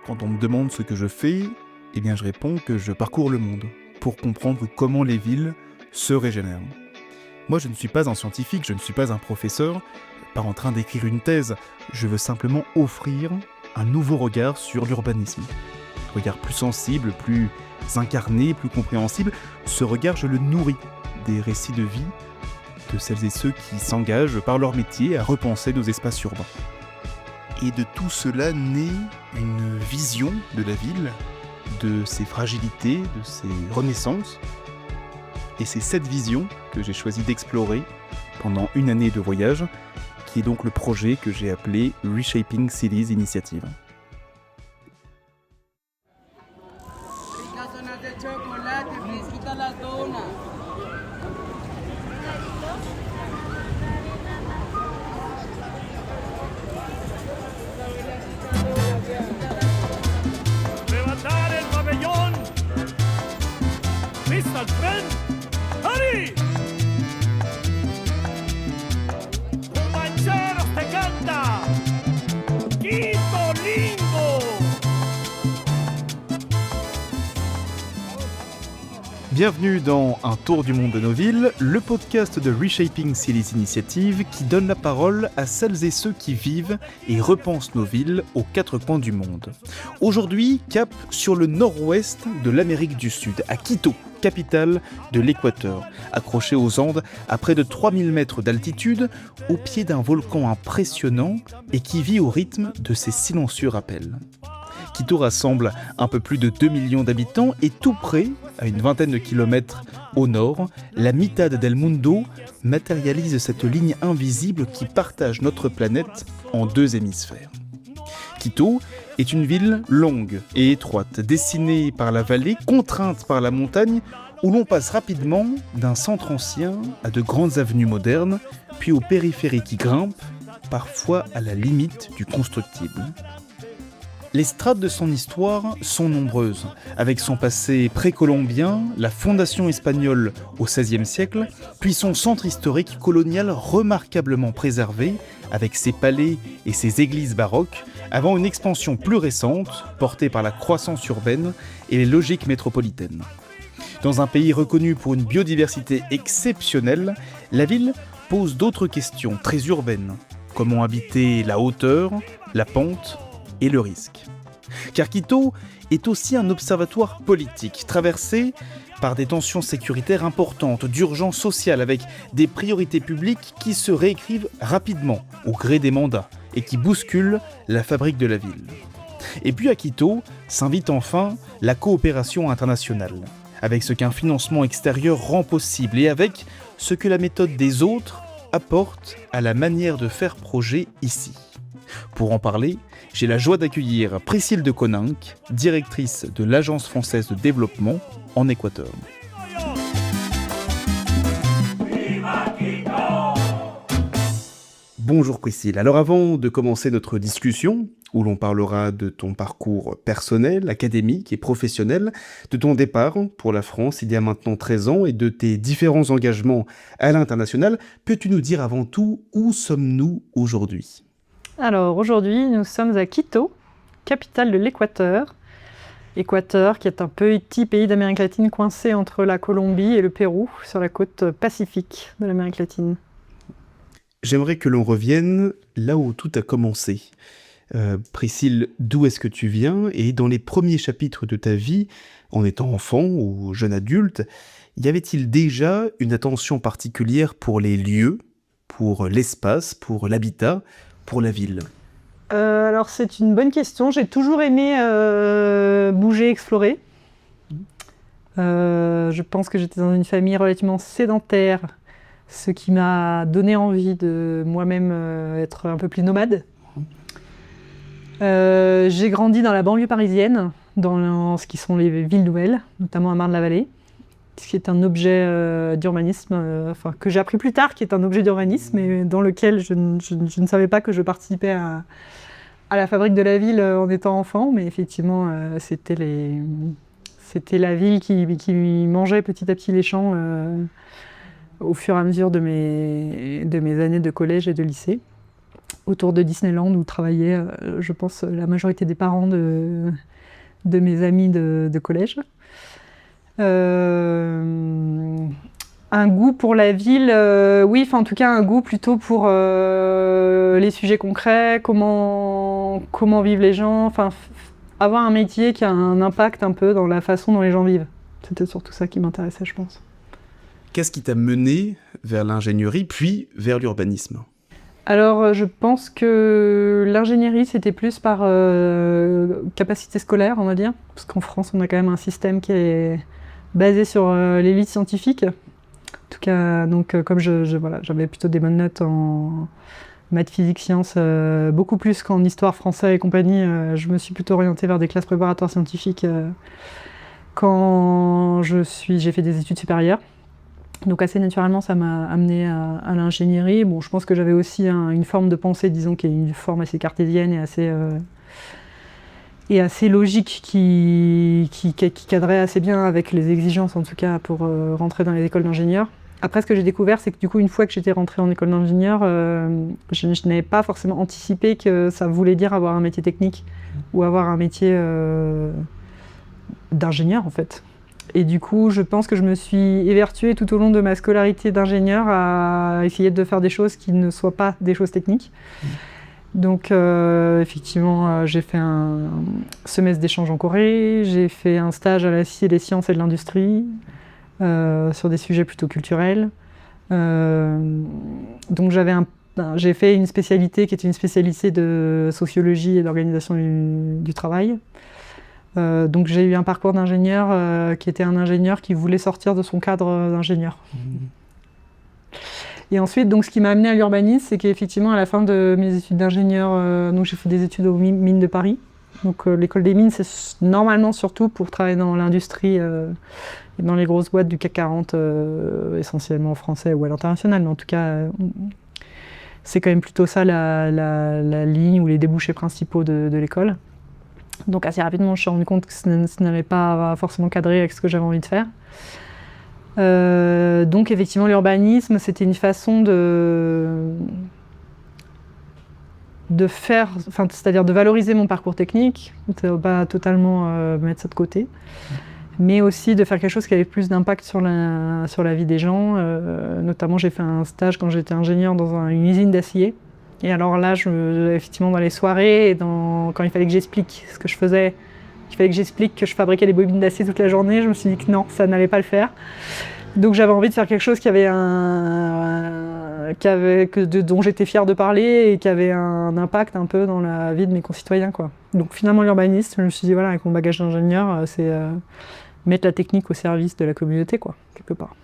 Quand on me demande ce que je fais, eh bien je réponds que je parcours le monde pour comprendre comment les villes se régénèrent. Moi, je ne suis pas un scientifique, je ne suis pas un professeur, pas en train d'écrire une thèse. Je veux simplement offrir un nouveau regard sur l'urbanisme. Un regard plus sensible, plus incarné, plus compréhensible. Ce regard, je le nourris des récits de vie de celles et ceux qui s'engagent par leur métier à repenser nos espaces urbains. Et de tout cela naît une vision de la ville, de ses fragilités, de ses renaissances. Et c'est cette vision que j'ai choisi d'explorer pendant une année de voyage, qui est donc le projet que j'ai appelé Reshaping Cities Initiative. Levantar el pabellón. Vista al tren. ¡Hurry! Rancheros te canta. Quito lindo. Bienvenue dans Un tour du monde de nos villes, le podcast de Reshaping Cities Initiative qui donne la parole à celles et ceux qui vivent et repensent nos villes aux quatre coins du monde. Aujourd'hui, cap sur le nord-ouest de l'Amérique du Sud, à Quito, capitale de l'Équateur, accrochée aux Andes à près de 3000 mètres d'altitude, au pied d'un volcan impressionnant et qui vit au rythme de ses silencieux rappels. Quito rassemble un peu plus de 2 millions d'habitants et tout près, à une vingtaine de kilomètres au nord, la Mitad del Mundo matérialise cette ligne invisible qui partage notre planète en deux hémisphères. Quito est une ville longue et étroite, dessinée par la vallée, contrainte par la montagne, où l'on passe rapidement d'un centre ancien à de grandes avenues modernes, puis aux périphéries qui grimpent, parfois à la limite du constructible. Les strates de son histoire sont nombreuses, avec son passé précolombien, la fondation espagnole au XVIe siècle, puis son centre historique colonial remarquablement préservé, avec ses palais et ses églises baroques, avant une expansion plus récente, portée par la croissance urbaine et les logiques métropolitaines. Dans un pays reconnu pour une biodiversité exceptionnelle, la ville pose d'autres questions très urbaines. Comment habiter la hauteur, la pente et le risque. Car Quito est aussi un observatoire politique, traversé par des tensions sécuritaires importantes, d'urgence sociale, avec des priorités publiques qui se réécrivent rapidement au gré des mandats et qui bousculent la fabrique de la ville. Et puis à Quito s'invite enfin la coopération internationale, avec ce qu'un financement extérieur rend possible et avec ce que la méthode des autres apporte à la manière de faire projet ici. Pour en parler, j'ai la joie d'accueillir Priscille de Coninck, directrice de l'Agence française de développement en Équateur. Bonjour Priscille. Alors avant de commencer notre discussion, où l'on parlera de ton parcours personnel, académique et professionnel, de ton départ pour la France il y a maintenant 13 ans et de tes différents engagements à l'international, peux-tu nous dire avant tout où sommes-nous aujourd'hui ? Alors aujourd'hui, nous sommes à Quito, capitale de l'Équateur. Équateur qui est un petit pays d'Amérique latine coincé entre la Colombie et le Pérou, sur la côte pacifique de l'Amérique latine. J'aimerais que l'on revienne là où tout a commencé. Priscille, d'où est-ce que tu viens ? Et dans les premiers chapitres de ta vie, en étant enfant ou jeune adulte, y avait-il déjà une attention particulière pour les lieux, pour l'espace, pour l'habitat, pour la ville ? Alors c'est une bonne question. J'ai toujours aimé bouger, explorer. Je pense que j'étais dans une famille relativement sédentaire, ce qui m'a donné envie de moi-même être un peu plus nomade. J'ai grandi dans la banlieue parisienne, dans ce qui sont les villes nouvelles, notamment à Marne-la-Vallée, ce qui est un objet d'urbanisme, que j'ai appris plus tard, qui est un objet d'urbanisme, et dans lequel je ne savais pas que je participais à la fabrique de la ville en étant enfant, mais effectivement, c'était la ville qui mangeait petit à petit les champs au fur et à mesure de mes années de collège et de lycée. autour de Disneyland où travaillaient, je pense, la majorité des parents de mes amis de collège. Un goût pour la ville, oui, en tout cas un goût plutôt pour les sujets concrets, comment vivent les gens, avoir un métier qui a un impact un peu dans la façon dont les gens vivent. C'était surtout ça qui m'intéressait, je pense. Qu'est-ce qui t'a mené vers l'ingénierie, puis vers l'urbanisme ? Alors, je pense que l'ingénierie, c'était plus par capacité scolaire, on va dire, parce qu'en France, on a quand même un système qui est basé sur l'élite scientifique. En tout cas, donc, comme j'avais plutôt des bonnes notes en maths, physique, sciences, beaucoup plus qu'en histoire, français et compagnie, je me suis plutôt orientée vers des classes préparatoires scientifiques quand j'ai fait des études supérieures. Donc assez naturellement, ça m'a amenée à l'ingénierie. Bon, je pense que j'avais aussi une forme de pensée, disons, qui est une forme assez cartésienne et assez logique, qui cadrait assez bien avec les exigences, en tout cas, pour rentrer dans les écoles d'ingénieurs. Après, ce que j'ai découvert, c'est que du coup, une fois que j'étais rentrée en école d'ingénieur, je n'avais pas forcément anticipé que ça voulait dire avoir un métier technique ou avoir un métier d'ingénieur, en fait. Et du coup, je pense que je me suis évertuée tout au long de ma scolarité d'ingénieur à essayer de faire des choses qui ne soient pas des choses techniques. Donc, effectivement, j'ai fait un semestre d'échange en Corée, j'ai fait un stage à la Cité des sciences et de l'industrie, sur des sujets plutôt culturels. Donc, j'ai fait une spécialité qui était une spécialité de sociologie et d'organisation du travail. Donc j'ai eu un parcours d'ingénieur qui était un ingénieur qui voulait sortir de son cadre d'ingénieur. Et ensuite, donc, ce qui m'a amené à l'urbanisme, c'est qu'effectivement, à la fin de mes études d'ingénieur, donc j'ai fait des études aux mines de Paris. Donc l'école des mines, c'est normalement surtout pour travailler dans l'industrie et dans les grosses boîtes du CAC 40, essentiellement français ou à l'international. Mais en tout cas, c'est quand même plutôt ça la ligne ou les débouchés principaux de l'école. Donc assez rapidement, je me suis rendu compte que ça n'avait pas forcément cadré avec ce que j'avais envie de faire. Donc effectivement, l'urbanisme, c'était une façon de faire, c'est-à-dire de valoriser mon parcours technique, de pas totalement mettre ça de côté, mais aussi de faire quelque chose qui avait plus d'impact sur la vie des gens. Notamment, j'ai fait un stage quand j'étais ingénieur dans une usine d'acier. Et alors là, effectivement, dans les soirées, et quand il fallait que j'explique ce que je faisais, il fallait que j'explique que je fabriquais des bobines d'acier toute la journée, je me suis dit que non, ça n'allait pas le faire. Donc j'avais envie de faire quelque chose dont j'étais fière de parler et qui avait un impact un peu dans la vie de mes concitoyens, quoi. Donc finalement, l'urbanisme, je me suis dit, voilà, avec mon bagage d'ingénieur, c'est mettre la technique au service de la communauté, quoi, quelque part.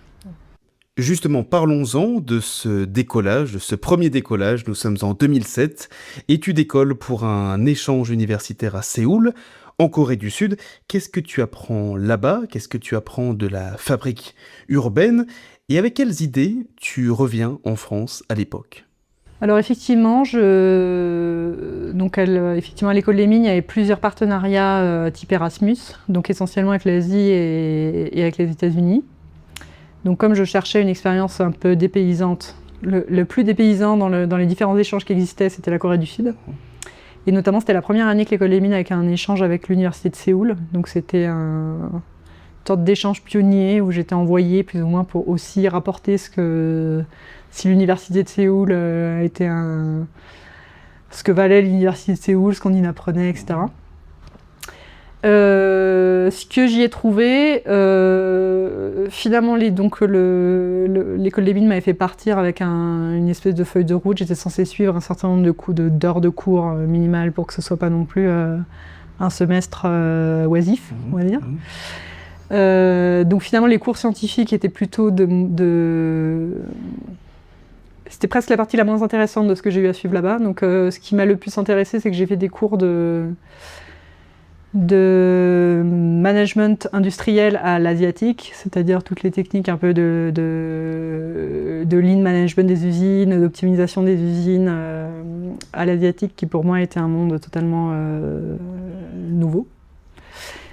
Justement, parlons-en de ce décollage, de ce premier décollage. Nous sommes en 2007 et tu décolles pour un échange universitaire à Séoul, en Corée du Sud. Qu'est-ce que tu apprends là-bas ? Qu'est-ce que tu apprends de la fabrique urbaine ? Et avec quelles idées tu reviens en France à l'époque ? Alors effectivement, effectivement, à l'école des mines, il y avait plusieurs partenariats type Erasmus, donc essentiellement avec l'Asie et avec les États-Unis. Donc comme je cherchais une expérience un peu dépaysante, le plus dépaysant dans les différents échanges qui existaient, c'était la Corée du Sud. Et notamment, c'était la première année que l'école des mines avait un échange avec l'université de Séoul. Donc c'était une sorte d'échange pionnier où j'étais envoyée plus ou moins pour aussi rapporter si l'université de Séoul était ce que valait l'université de Séoul, ce qu'on y apprenait, etc. Ce que j'y ai trouvé, finalement, l'école des mines m'avait fait partir avec une espèce de feuille de route. J'étais censée suivre un certain nombre d'heures de cours minimales pour que ce soit pas non plus un semestre oisif, on va dire. Donc finalement, les cours scientifiques étaient plutôt c'était presque la partie la moins intéressante de ce que j'ai eu à suivre là-bas. Donc ce qui m'a le plus intéressé, c'est que j'ai fait des cours de management industriel à l'asiatique, c'est-à-dire toutes les techniques un peu de lean management des usines, d'optimisation des usines à l'asiatique, qui pour moi était un monde totalement nouveau.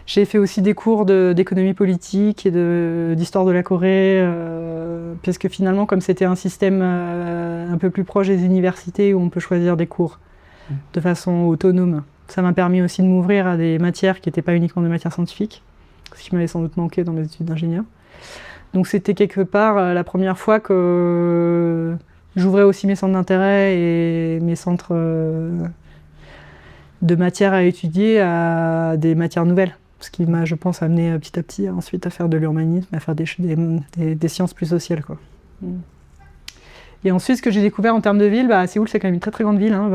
J'ai fait aussi des cours d'économie politique et d'histoire de la Corée, puisque finalement, comme c'était un système un peu plus proche des universités où on peut choisir des cours de façon autonome, ça m'a permis aussi de m'ouvrir à des matières qui n'étaient pas uniquement des matières scientifiques, ce qui m'avait sans doute manqué dans mes études d'ingénieur. Donc c'était quelque part la première fois que j'ouvrais aussi mes centres d'intérêt et mes centres de matières à étudier à des matières nouvelles. Ce qui m'a, je pense, amené petit à petit ensuite à faire de l'urbanisme, à faire des sciences plus sociales, quoi. Et ensuite, ce que j'ai découvert en termes de ville, Séoul, c'est quand même une très très grande ville. Hein.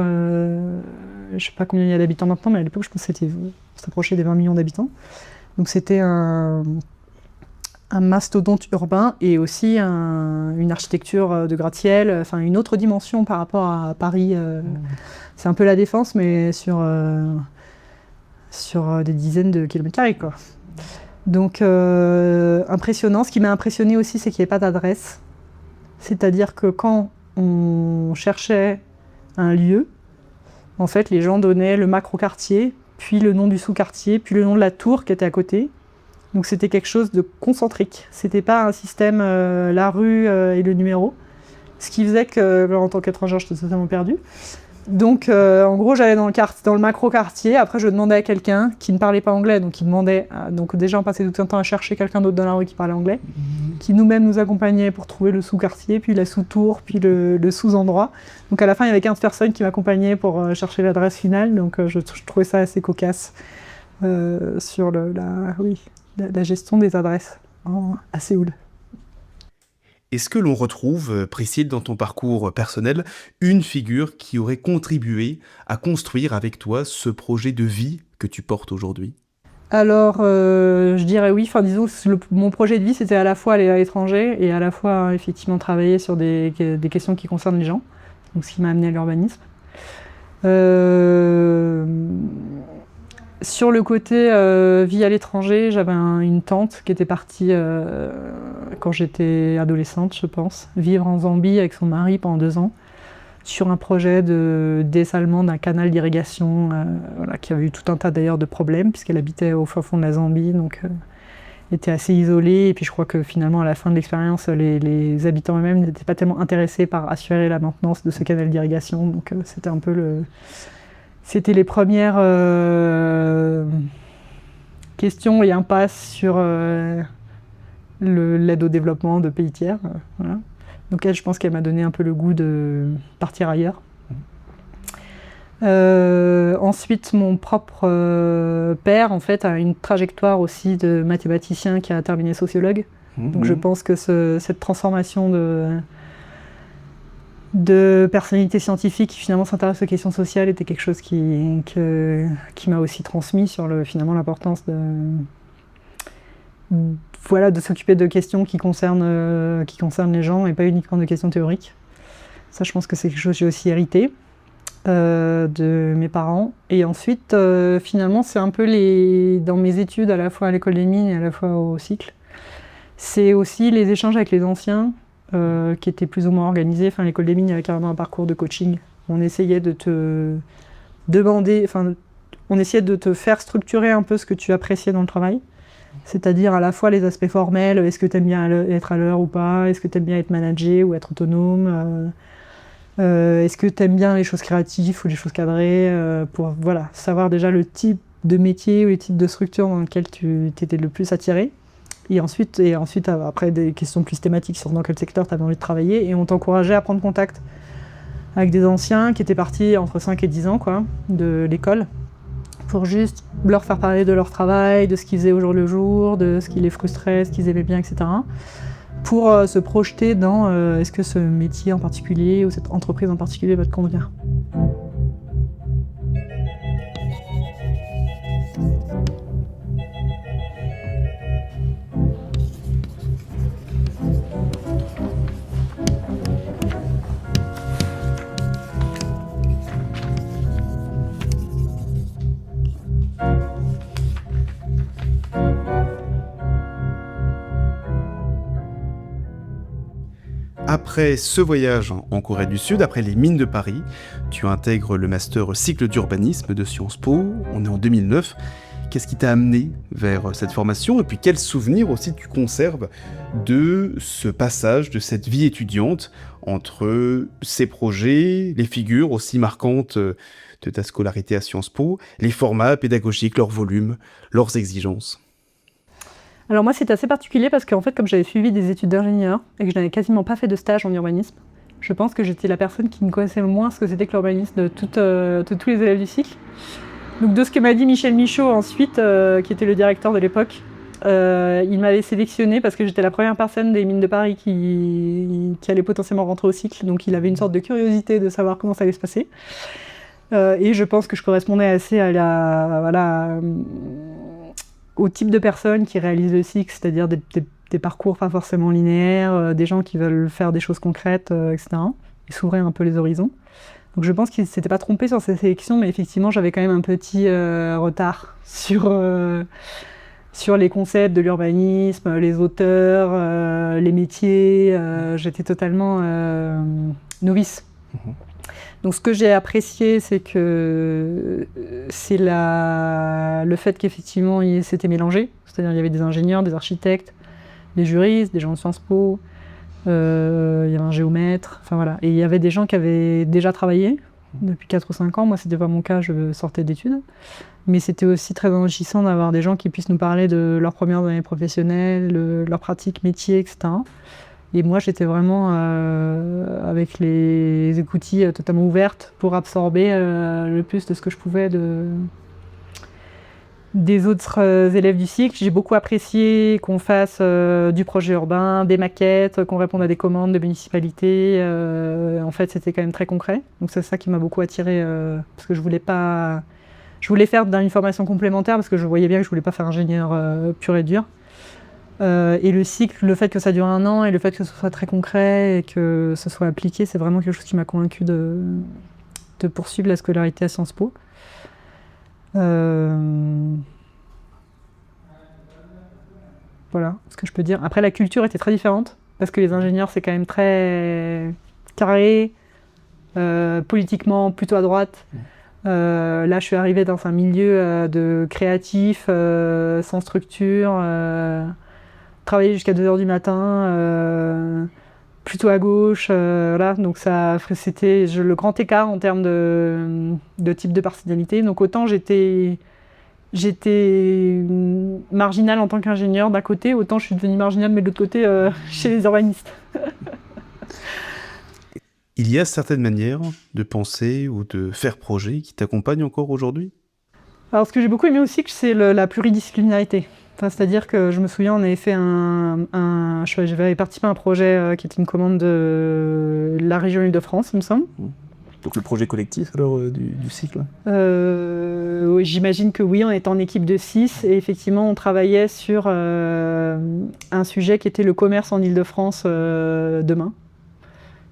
Je ne sais pas combien il y a d'habitants maintenant, mais à l'époque, je pense que s'approchait des 20 millions d'habitants. Donc c'était un mastodonte urbain et aussi une architecture de gratte-ciel, enfin une autre dimension par rapport à Paris. C'est un peu la Défense, mais sur des dizaines de kilomètres carrés, quoi. Donc impressionnant. Ce qui m'a impressionné aussi, c'est qu'il n'y avait pas d'adresse. C'est-à-dire que quand on cherchait un lieu, en fait, les gens donnaient le macro-quartier, puis le nom du sous-quartier, puis le nom de la tour qui était à côté. Donc c'était quelque chose de concentrique. C'était pas un système la rue et le numéro. Ce qui faisait que, en tant qu'étrangère, j'étais totalement perdue. Donc en gros, j'allais dans le macro-quartier. Après, je demandais à quelqu'un qui ne parlait pas anglais. Donc il demandait. Donc déjà, on passait tout un temps à chercher quelqu'un d'autre dans la rue qui parlait anglais, qui nous-mêmes nous accompagnait pour trouver le sous-quartier, puis la sous-tour, puis le sous-endroit. Donc à la fin, il y avait 15 personnes qui m'accompagnaient pour chercher l'adresse finale. Donc je trouvais ça assez cocasse sur la gestion des adresses à Séoul. Est-ce que l'on retrouve, Priscille, dans ton parcours personnel, une figure qui aurait contribué à construire avec toi ce projet de vie que tu portes aujourd'hui ? Alors, je dirais oui. Enfin, disons, mon projet de vie, c'était à la fois aller à l'étranger et à la fois, effectivement, travailler sur des questions qui concernent les gens. Donc, ce qui m'a amené à l'urbanisme. Sur le côté vie à l'étranger, j'avais une tante qui était partie quand j'étais adolescente, je pense, vivre en Zambie avec son mari pendant 2 ans, sur un projet de dessalement d'un canal d'irrigation qui avait eu tout un tas d'ailleurs de problèmes, puisqu'elle habitait au fin fond de la Zambie, donc était assez isolée. Et puis je crois que finalement, à la fin de l'expérience, les habitants eux-mêmes n'étaient pas tellement intéressés par assurer la maintenance de ce canal d'irrigation, donc c'était un peu C'était les premières questions et impasses sur l'aide au développement de pays tiers. Voilà. Donc elle, je pense qu'elle m'a donné un peu le goût de partir ailleurs. Ensuite, mon propre père, en fait, a une trajectoire aussi de mathématicien qui a terminé sociologue. Donc je pense que cette transformation de personnalité scientifique qui finalement s'intéresse aux questions sociales était quelque chose qui m'a aussi transmis sur finalement l'importance de s'occuper de questions qui concernent les gens et pas uniquement de questions théoriques. Ça, je pense que c'est quelque chose que j'ai aussi hérité de mes parents. Et ensuite, finalement, c'est un peu dans mes études, à la fois à l'école des mines et à la fois au cycle, c'est aussi les échanges avec les anciens, qui était plus ou moins organisé. Enfin, l'école des mines, il y avait carrément un parcours de coaching. On essayait de te demander, on essayait de te faire structurer un peu ce que tu appréciais dans le travail. C'est-à-dire à la fois les aspects formels, est-ce que tu aimes bien être à l'heure ou pas, est-ce que tu aimes bien être managé ou être autonome, est-ce que tu aimes bien les choses créatives ou les choses cadrées, pour savoir déjà le type de métier ou les types de structures dans lesquelles tu t'étais le plus attiré. Et ensuite, après, des questions plus thématiques sur dans quel secteur tu avais envie de travailler. Et on t'encourageait à prendre contact avec des anciens qui étaient partis entre 5 et 10 ans de l'école, pour juste leur faire parler de leur travail, de ce qu'ils faisaient au jour le jour, de ce qui les frustrait, ce qu'ils aimaient bien, etc. Pour se projeter dans est-ce que ce métier en particulier ou cette entreprise en particulier va te convenir. Après ce voyage en Corée du Sud, après les mines de Paris, tu intègres le master cycle d'urbanisme de Sciences Po, on est en 2009. Qu'est-ce qui t'a amené vers cette formation? Et puis quels souvenirs aussi tu conserves de ce passage, de cette vie étudiante entre ces projets, les figures aussi marquantes de ta scolarité à Sciences Po, les formats pédagogiques, leurs volumes, leurs exigences? Alors moi, c'était assez particulier parce qu'en fait, comme j'avais suivi des études d'ingénieur et que je n'avais quasiment pas fait de stage en urbanisme, je pense que j'étais la personne qui ne connaissait le moins ce que c'était que l'urbanisme de tous les élèves du cycle. Donc de ce que m'a dit Michel Michaud ensuite, qui était le directeur de l'époque, il m'avait sélectionnée parce que j'étais la première personne des mines de Paris qui allait potentiellement rentrer au cycle. Donc il avait une sorte de curiosité de savoir comment ça allait se passer. Et je pense que je correspondais assez à au type de personnes qui réalisent le cycle, c'est-à-dire des parcours pas forcément linéaires, des gens qui veulent faire des choses concrètes, etc. Et s'ouvrir un peu les horizons. Donc je pense qu'ils ne s'étaient pas trompés sur ces sélections, mais effectivement j'avais quand même un petit retard sur les concepts de l'urbanisme, les auteurs, les métiers. J'étais totalement novice. Donc ce que j'ai apprécié, c'est que c'est le fait qu'effectivement c'était mélangé. C'est-à-dire il y avait des ingénieurs, des architectes, des juristes, des gens de Sciences Po, il y avait un géomètre, enfin voilà. Et il y avait des gens qui avaient déjà travaillé depuis 4 ou 5 ans. Moi, c'était pas mon cas, je sortais d'études. Mais c'était aussi très enrichissant d'avoir des gens qui puissent nous parler de leurs premières années professionnelles, leurs pratiques métiers, etc. Et moi, j'étais vraiment avec les écoutilles totalement ouvertes pour absorber le plus de ce que je pouvais des autres élèves du cycle. J'ai beaucoup apprécié qu'on fasse du projet urbain, des maquettes, qu'on réponde à des commandes de municipalités. En fait, c'était quand même très concret. Donc c'est ça qui m'a beaucoup attirée, parce que je voulais faire une formation complémentaire, parce que je voyais bien que je voulais pas faire ingénieur pur et dur. Et le cycle, le fait que ça dure 1 an et le fait que ce soit très concret et que ce soit appliqué, c'est vraiment quelque chose qui m'a convaincue de poursuivre la scolarité à Sciences Po. Voilà ce que je peux dire. Après, la culture était très différente parce que les ingénieurs, c'est quand même très carré, politiquement plutôt à droite. Là, je suis arrivée dans un milieu de créatifs, sans structure, travailler jusqu'à 2h du matin, plutôt à gauche. Voilà. Donc c'était le grand écart en termes de type de personnalité. Donc autant j'étais marginale en tant qu'ingénieur d'un côté, autant je suis devenue marginale mais de l'autre côté chez les urbanistes. Il y a certaines manières de penser ou de faire projet qui t'accompagnent encore aujourd'hui? Alors ce que j'ai beaucoup aimé aussi, c'est la pluridisciplinarité. Enfin, c'est-à-dire que je me souviens, on avait fait j'avais participé à un projet qui était une commande de la région Île-de-France, il me semble. Donc le projet collectif alors du cycle? Oui, j'imagine que oui, on était en équipe de 6 et effectivement on travaillait sur un sujet qui était le commerce en Île-de-France demain.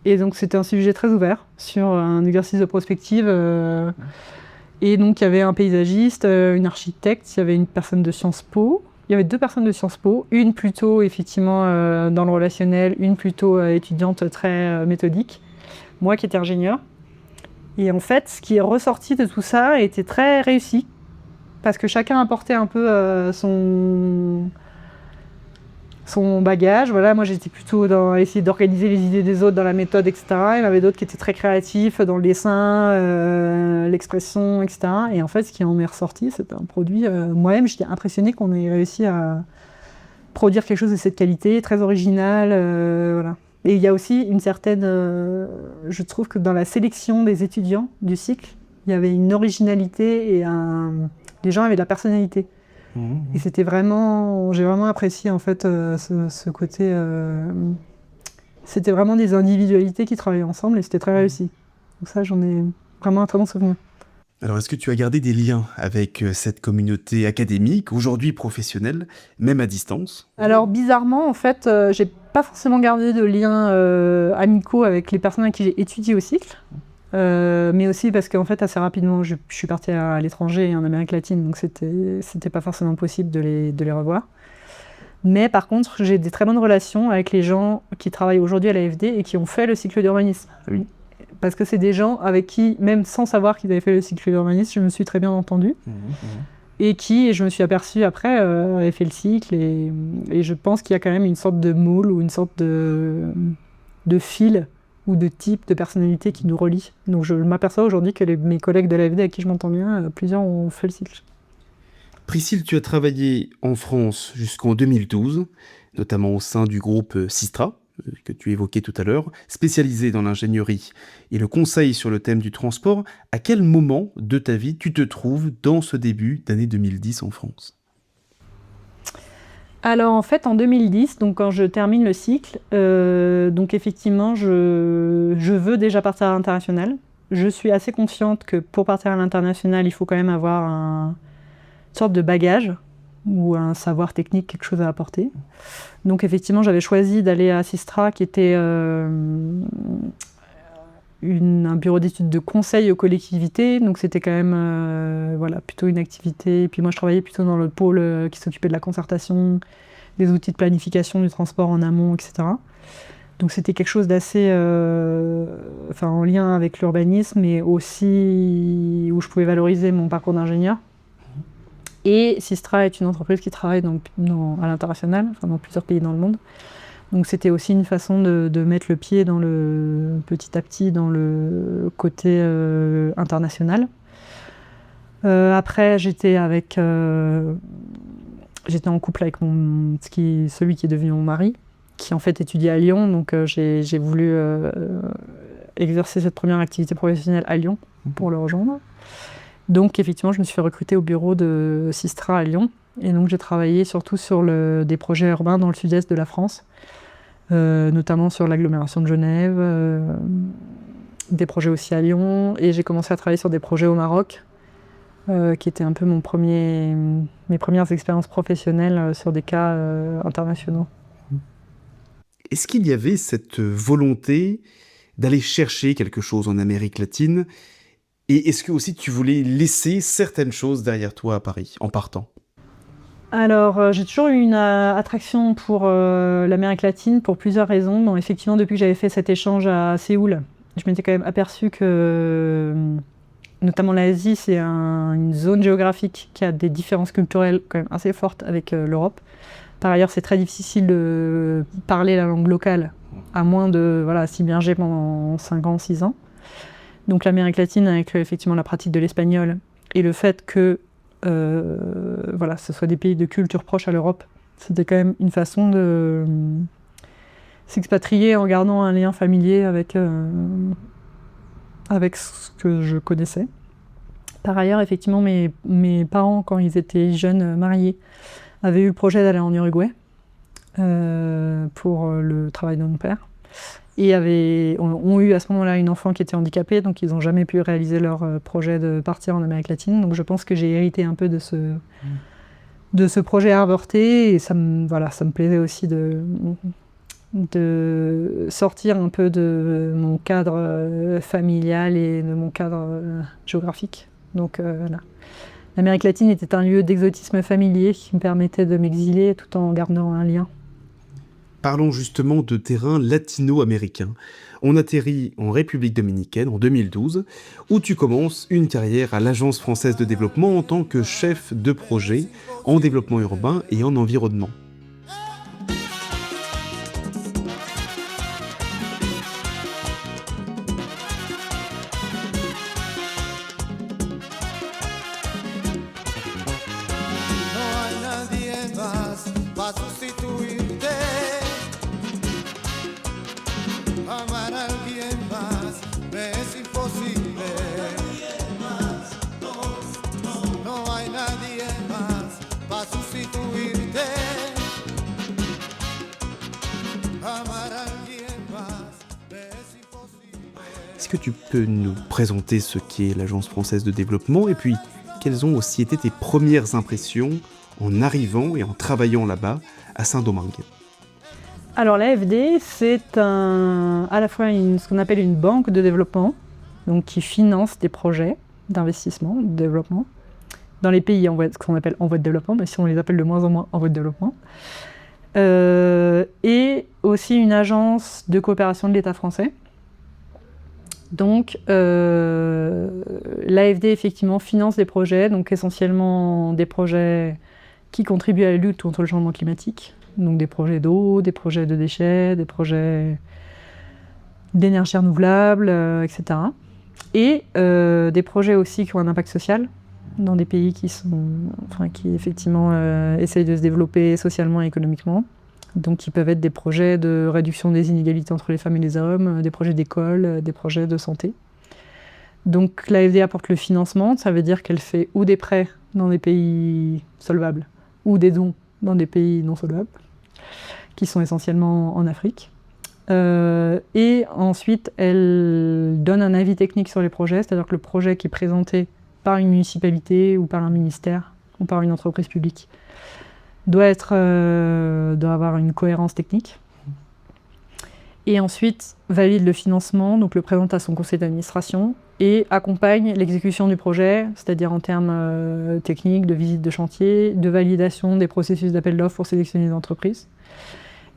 Et donc c'était un sujet très ouvert sur un exercice de prospective. Et donc il y avait un paysagiste, une architecte, il y avait une personne de Sciences Po. Il y avait 2 personnes de Sciences Po, une plutôt effectivement dans le relationnel, une plutôt étudiante très méthodique. Moi qui étais ingénieur. Et en fait, ce qui est ressorti de tout ça était très réussi, parce que chacun apportait un peu son bagage. Voilà, moi j'étais plutôt dans essayer d'organiser les idées des autres dans la méthode, etc. Il y en avait d'autres qui étaient très créatifs dans le dessin, l'expression, etc. Et en fait, ce qui en est ressorti, c'était un produit... moi-même, j'étais impressionnée qu'on ait réussi à produire quelque chose de cette qualité, très original, voilà. Et il y a aussi une certaine... je trouve que dans la sélection des étudiants du cycle, il y avait une originalité et les gens avaient de la personnalité. Et c'était vraiment... J'ai vraiment apprécié en fait ce côté... c'était vraiment des individualités qui travaillaient ensemble et c'était très réussi. Donc ça, j'en ai vraiment un très bon souvenir. Alors, est-ce que tu as gardé des liens avec cette communauté académique, aujourd'hui professionnelle, même à distance? Alors, bizarrement, en fait, j'ai pas forcément gardé de liens amicaux avec les personnes avec qui j'ai étudié au cycle, mais aussi parce qu'en fait, assez rapidement, je suis partie à l'étranger, en Amérique latine, donc c'était pas forcément possible de les revoir. Mais par contre, j'ai des très bonnes relations avec les gens qui travaillent aujourd'hui à l'AFD et qui ont fait le cycle d'urbanisme. Oui. Parce que c'est des gens avec qui, même sans savoir qu'ils avaient fait le cycle d'urbanisme, je me suis très bien entendue. et qui, je me suis aperçue après, avait fait le cycle, et je pense qu'il y a quand même une sorte de moule ou une sorte de fil ou de type de personnalité qui nous relie. Donc je m'aperçois aujourd'hui que mes collègues de l'AFD avec qui je m'entends bien, plusieurs ont fait le cycle. Priscille, tu as travaillé en France jusqu'en 2012, notamment au sein du groupe Sistra, que tu évoquais tout à l'heure, spécialisé dans l'ingénierie et le conseil sur le thème du transport. À quel moment de ta vie tu te trouves dans ce début d'année 2010 en France ? Alors en fait en 2010, donc quand je termine le cycle, donc effectivement je veux déjà partir à l'international. Je suis assez consciente que pour partir à l'international, il faut quand même avoir une sorte de bagage ou un savoir technique, quelque chose à apporter. Donc effectivement, j'avais choisi d'aller à Sistra, qui était un bureau d'études de conseil aux collectivités. Donc c'était quand même plutôt une activité. Et puis moi, je travaillais plutôt dans le pôle qui s'occupait de la concertation, des outils de planification du transport en amont, etc. Donc c'était quelque chose d'assez en lien avec l'urbanisme, mais aussi où je pouvais valoriser mon parcours d'ingénieur. Et Sistra est une entreprise qui travaille à l'international, dans plusieurs pays dans le monde. Donc c'était aussi une façon de mettre le pied petit à petit dans le côté international. Après, j'étais en couple avec celui qui est devenu mon mari, qui en fait étudiait à Lyon. Donc j'ai voulu exercer cette première activité professionnelle à Lyon pour le rejoindre. Donc effectivement, je me suis fait recruter au bureau de Sistra à Lyon. Et donc j'ai travaillé surtout sur des projets urbains dans le sud-est de la France, notamment sur l'agglomération de Genève, des projets aussi à Lyon. Et j'ai commencé à travailler sur des projets au Maroc, qui étaient un peu mes premières expériences professionnelles sur des cas internationaux. Est-ce qu'il y avait cette volonté d'aller chercher quelque chose en Amérique latine ? Et est-ce que aussi tu voulais laisser certaines choses derrière toi à Paris, en partant ? Alors, j'ai toujours eu une attraction pour l'Amérique latine pour plusieurs raisons. Bon, effectivement, depuis que j'avais fait cet échange à Séoul, je m'étais quand même aperçue que, notamment l'Asie, c'est une zone géographique qui a des différences culturelles quand même assez fortes avec l'Europe. Par ailleurs, c'est très difficile de parler la langue locale, à moins de s'immerger pendant 5 ans, 6 ans. Donc l'Amérique latine, avec effectivement la pratique de l'espagnol et le fait que ce soit des pays de culture proche à l'Europe, c'était quand même une façon de s'expatrier en gardant un lien familier avec ce que je connaissais. Par ailleurs, effectivement, mes parents, quand ils étaient jeunes mariés, avaient eu le projet d'aller en Uruguay pour le travail de mon père. Et ont eu à ce moment-là une enfant qui était handicapée, donc ils n'ont jamais pu réaliser leur projet de partir en Amérique latine. Donc je pense que j'ai hérité un peu de ce projet à avorter, et ça me plaisait aussi de sortir un peu de mon cadre familial et de mon cadre géographique. Donc l'Amérique latine était un lieu d'exotisme familier qui me permettait de m'exiler tout en gardant un lien. Parlons justement de terrain latino-américain. On atterrit en République dominicaine en 2012, où tu commences une carrière à l'Agence française de développement en tant que chef de projet en développement urbain et en environnement. Est-ce que tu peux nous présenter ce qu'est l'Agence française de développement et puis quelles ont aussi été tes premières impressions en arrivant et en travaillant là-bas à Saint-Domingue ? Alors l'AFD, c'est à la fois ce qu'on appelle une banque de développement, donc qui finance des projets d'investissement, de développement, dans les pays ce qu'on appelle en voie de développement, mais si on les appelle de moins en moins en voie de développement. Et aussi une agence de coopération de l'État français, Donc, l'AFD, effectivement, finance des projets, donc essentiellement des projets qui contribuent à la lutte contre le changement climatique. Donc, des projets d'eau, des projets de déchets, des projets d'énergie renouvelable, etc. Et des projets aussi qui ont un impact social dans des pays qui effectivement essayent de se développer socialement et économiquement. Donc, qui peuvent être des projets de réduction des inégalités entre les femmes et les hommes, des projets d'école, des projets de santé. Donc, l'AFD apporte le financement, ça veut dire qu'elle fait ou des prêts dans des pays solvables, ou des dons dans des pays non solvables, qui sont essentiellement en Afrique. Et ensuite, elle donne un avis technique sur les projets, c'est-à-dire que le projet qui est présenté par une municipalité ou par un ministère ou par une entreprise publique doit avoir une cohérence technique. Et ensuite, valide le financement, donc le présente à son conseil d'administration et accompagne l'exécution du projet, c'est-à-dire en termes techniques, de visite de chantier, de validation des processus d'appel d'offres pour sélectionner des entreprises.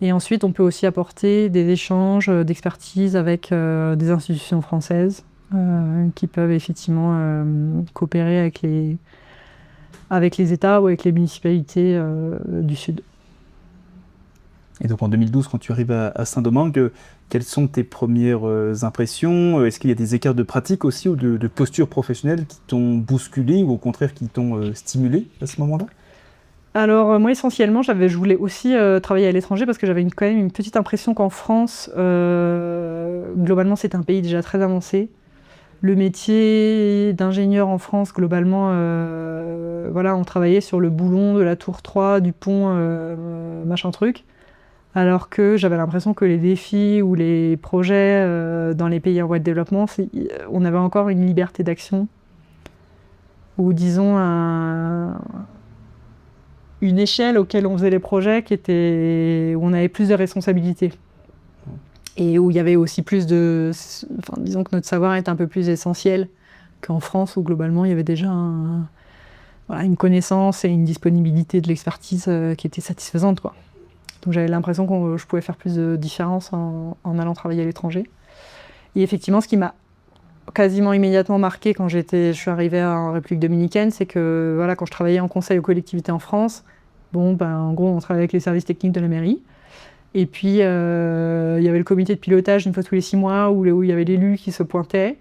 Et ensuite, on peut aussi apporter des échanges d'expertise avec des institutions françaises qui peuvent effectivement coopérer avec les États ou avec les municipalités du Sud. Et donc en 2012, quand tu arrives à Saint-Domingue, quelles sont tes premières impressions ? Est-ce qu'il y a des écarts de pratique aussi ou de posture professionnelle qui t'ont bousculé ou au contraire qui t'ont stimulé à ce moment-là ? Alors moi essentiellement, je voulais aussi travailler à l'étranger parce que j'avais quand même une petite impression qu'en France, globalement c'était un pays déjà très avancé. Le métier d'ingénieur en France, globalement, on travaillait sur le boulon de la tour 3, du pont, machin truc. Alors que j'avais l'impression que les défis ou les projets dans les pays en voie de développement, on avait encore une liberté d'action. Ou disons une échelle auquel on faisait les projets où on avait plus de responsabilités. Et où il y avait aussi plus disons que notre savoir est un peu plus essentiel qu'en France, où globalement il y avait déjà une connaissance et une disponibilité de l'expertise qui était satisfaisante, quoi. Donc j'avais l'impression que je pouvais faire plus de différence en allant travailler à l'étranger. Et effectivement, ce qui m'a quasiment immédiatement marqué quand je suis arrivée en République dominicaine, c'est que quand je travaillais en conseil aux collectivités en France, en gros on travaillait avec les services techniques de la mairie. Et puis, il y avait le comité de pilotage une fois tous les 6 mois où il y avait l'élu qui se pointait,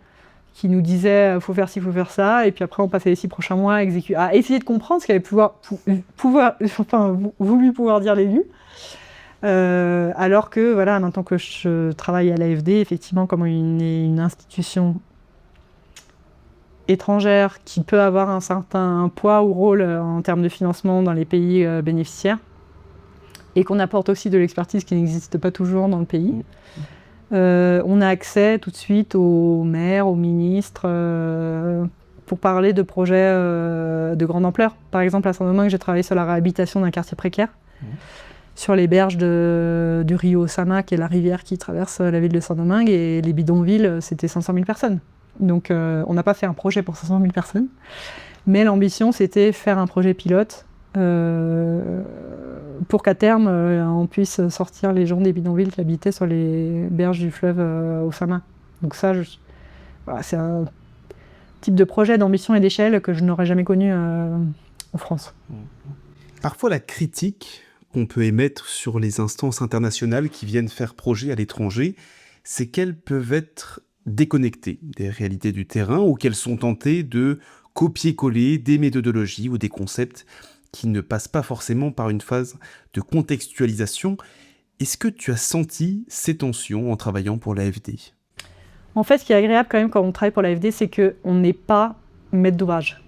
qui nous disait « faut faire ci, faut faire ça ». Et puis après, on passait les 6 prochains mois à essayer de comprendre ce qu'avait voulu pouvoir dire l'élu. Alors que, maintenant que je travaille à l'AFD, effectivement, comme une institution étrangère qui peut avoir un certain poids ou rôle en termes de financement dans les pays bénéficiaires, et qu'on apporte aussi de l'expertise qui n'existe pas toujours dans le pays. On a accès tout de suite aux maires, aux ministres, pour parler de projets de grande ampleur. Par exemple, à Saint-Domingue, j'ai travaillé sur la réhabilitation d'un quartier précaire, sur les berges du Rio Sama, qui est la rivière qui traverse la ville de Saint-Domingue, et les bidonvilles, c'était 500 000 personnes. Donc on n'a pas fait un projet pour 500 000 personnes, mais l'ambition, c'était faire un projet pilote pour qu'à terme, on puisse sortir les gens des bidonvilles qui habitaient sur les berges du fleuve Osama. Donc ça, c'est un type de projet d'ambition et d'échelle que je n'aurais jamais connu en France. Parfois, la critique qu'on peut émettre sur les instances internationales qui viennent faire projet à l'étranger, c'est qu'elles peuvent être déconnectées des réalités du terrain ou qu'elles sont tentées de copier-coller des méthodologies ou des concepts qui ne passent pas forcément par une phase de contextualisation. Est-ce que tu as senti ces tensions en travaillant pour l'AFD ? En fait, ce qui est agréable quand même quand on travaille pour l'AFD, c'est qu'on n'est pas maître d'ouvrage.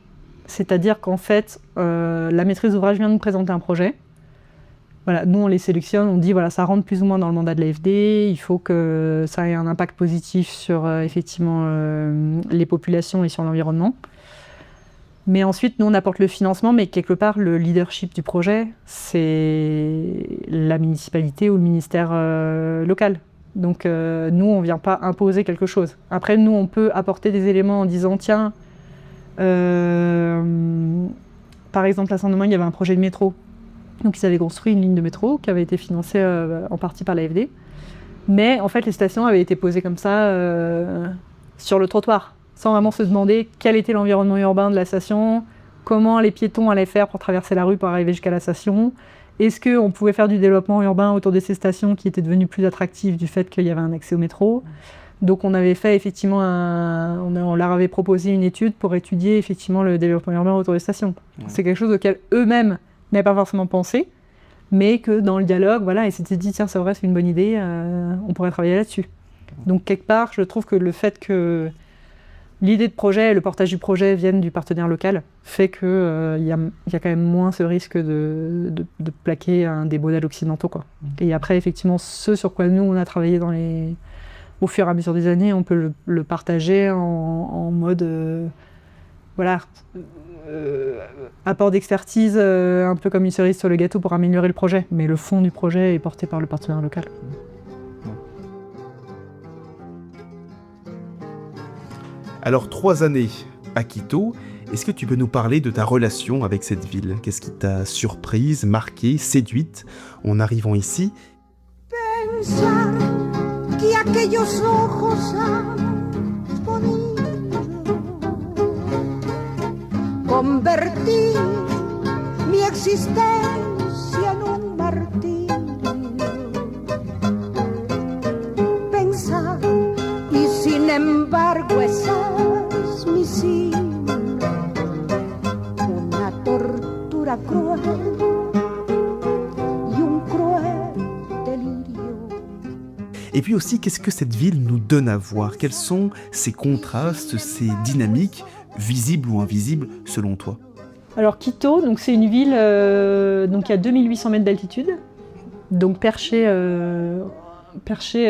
C'est-à-dire qu'en fait, la maîtrise d'ouvrage vient de nous présenter un projet. Nous, on les sélectionne, on dit ça rentre plus ou moins dans le mandat de l'AFD, il faut que ça ait un impact positif sur effectivement les populations et sur l'environnement. Mais ensuite, nous, on apporte le financement, mais quelque part, le leadership du projet, c'est la municipalité ou le ministère local. Donc, nous, on ne vient pas imposer quelque chose. Après, nous, on peut apporter des éléments en disant, tiens, par exemple, à Saint-Domingue, il y avait un projet de métro. Donc, ils avaient construit une ligne de métro qui avait été financée en partie par l'AFD. Mais, en fait, les stations avaient été posées comme ça, sur le trottoir, sans vraiment se demander quel était l'environnement urbain de la station, comment les piétons allaient faire pour traverser la rue pour arriver jusqu'à la station. Est-ce qu'on pouvait faire du développement urbain autour de ces stations qui étaient devenues plus attractives du fait qu'il y avait un accès au métro? Donc on avait fait effectivement on leur avait proposé une étude pour étudier effectivement le développement urbain autour des stations. Ouais. C'est quelque chose auquel eux-mêmes n'avaient pas forcément pensé, mais que dans le dialogue, voilà, ils s'étaient dit tiens c'est vrai, c'est une bonne idée, on pourrait travailler là-dessus. Donc quelque part, je trouve que le fait que l'idée de projet et le portage du projet viennent du partenaire local fait qu'il y a quand même moins ce risque de plaquer des modèles occidentaux, quoi. Et après, effectivement, ce sur quoi nous, on a travaillé au fur et à mesure des années, on peut le partager en mode apport d'expertise, un peu comme une cerise sur le gâteau pour améliorer le projet. Mais le fond du projet est porté par le partenaire local. Alors 3 années à Quito, est-ce que tu peux nous parler de ta relation avec cette ville? Qu'est-ce qui t'a surprise, marquée, séduite en arrivant ici? Pensar que aquellos ojos han podido convertir mi existencia en un martirio. Pensar y sin embargo esa es mi signo, una tortura cruel y un cruel delirio. Et puis aussi, qu'est-ce que cette ville nous donne à voir? Quels sont ces contrastes, ces dynamiques, visibles ou invisibles, selon toi? Alors Quito, donc c'est une ville donc à 2800 mètres d'altitude, donc perchée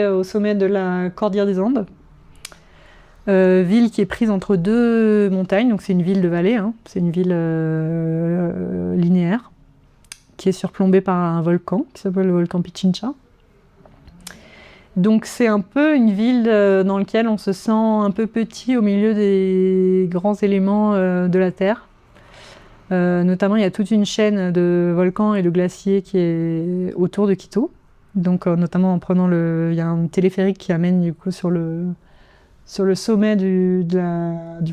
au sommet de la cordillère des Andes. Ville qui est prise entre 2 montagnes, donc c'est une ville de vallée, hein. C'est une ville linéaire, qui est surplombée par un volcan, qui s'appelle le volcan Pichincha. Donc c'est un peu une ville dans laquelle on se sent un peu petit au milieu des grands éléments de la Terre. Notamment, il y a toute une chaîne de volcans et de glaciers qui est autour de Quito. Donc notamment en prenant il y a un téléphérique qui amène du coup sur le sommet du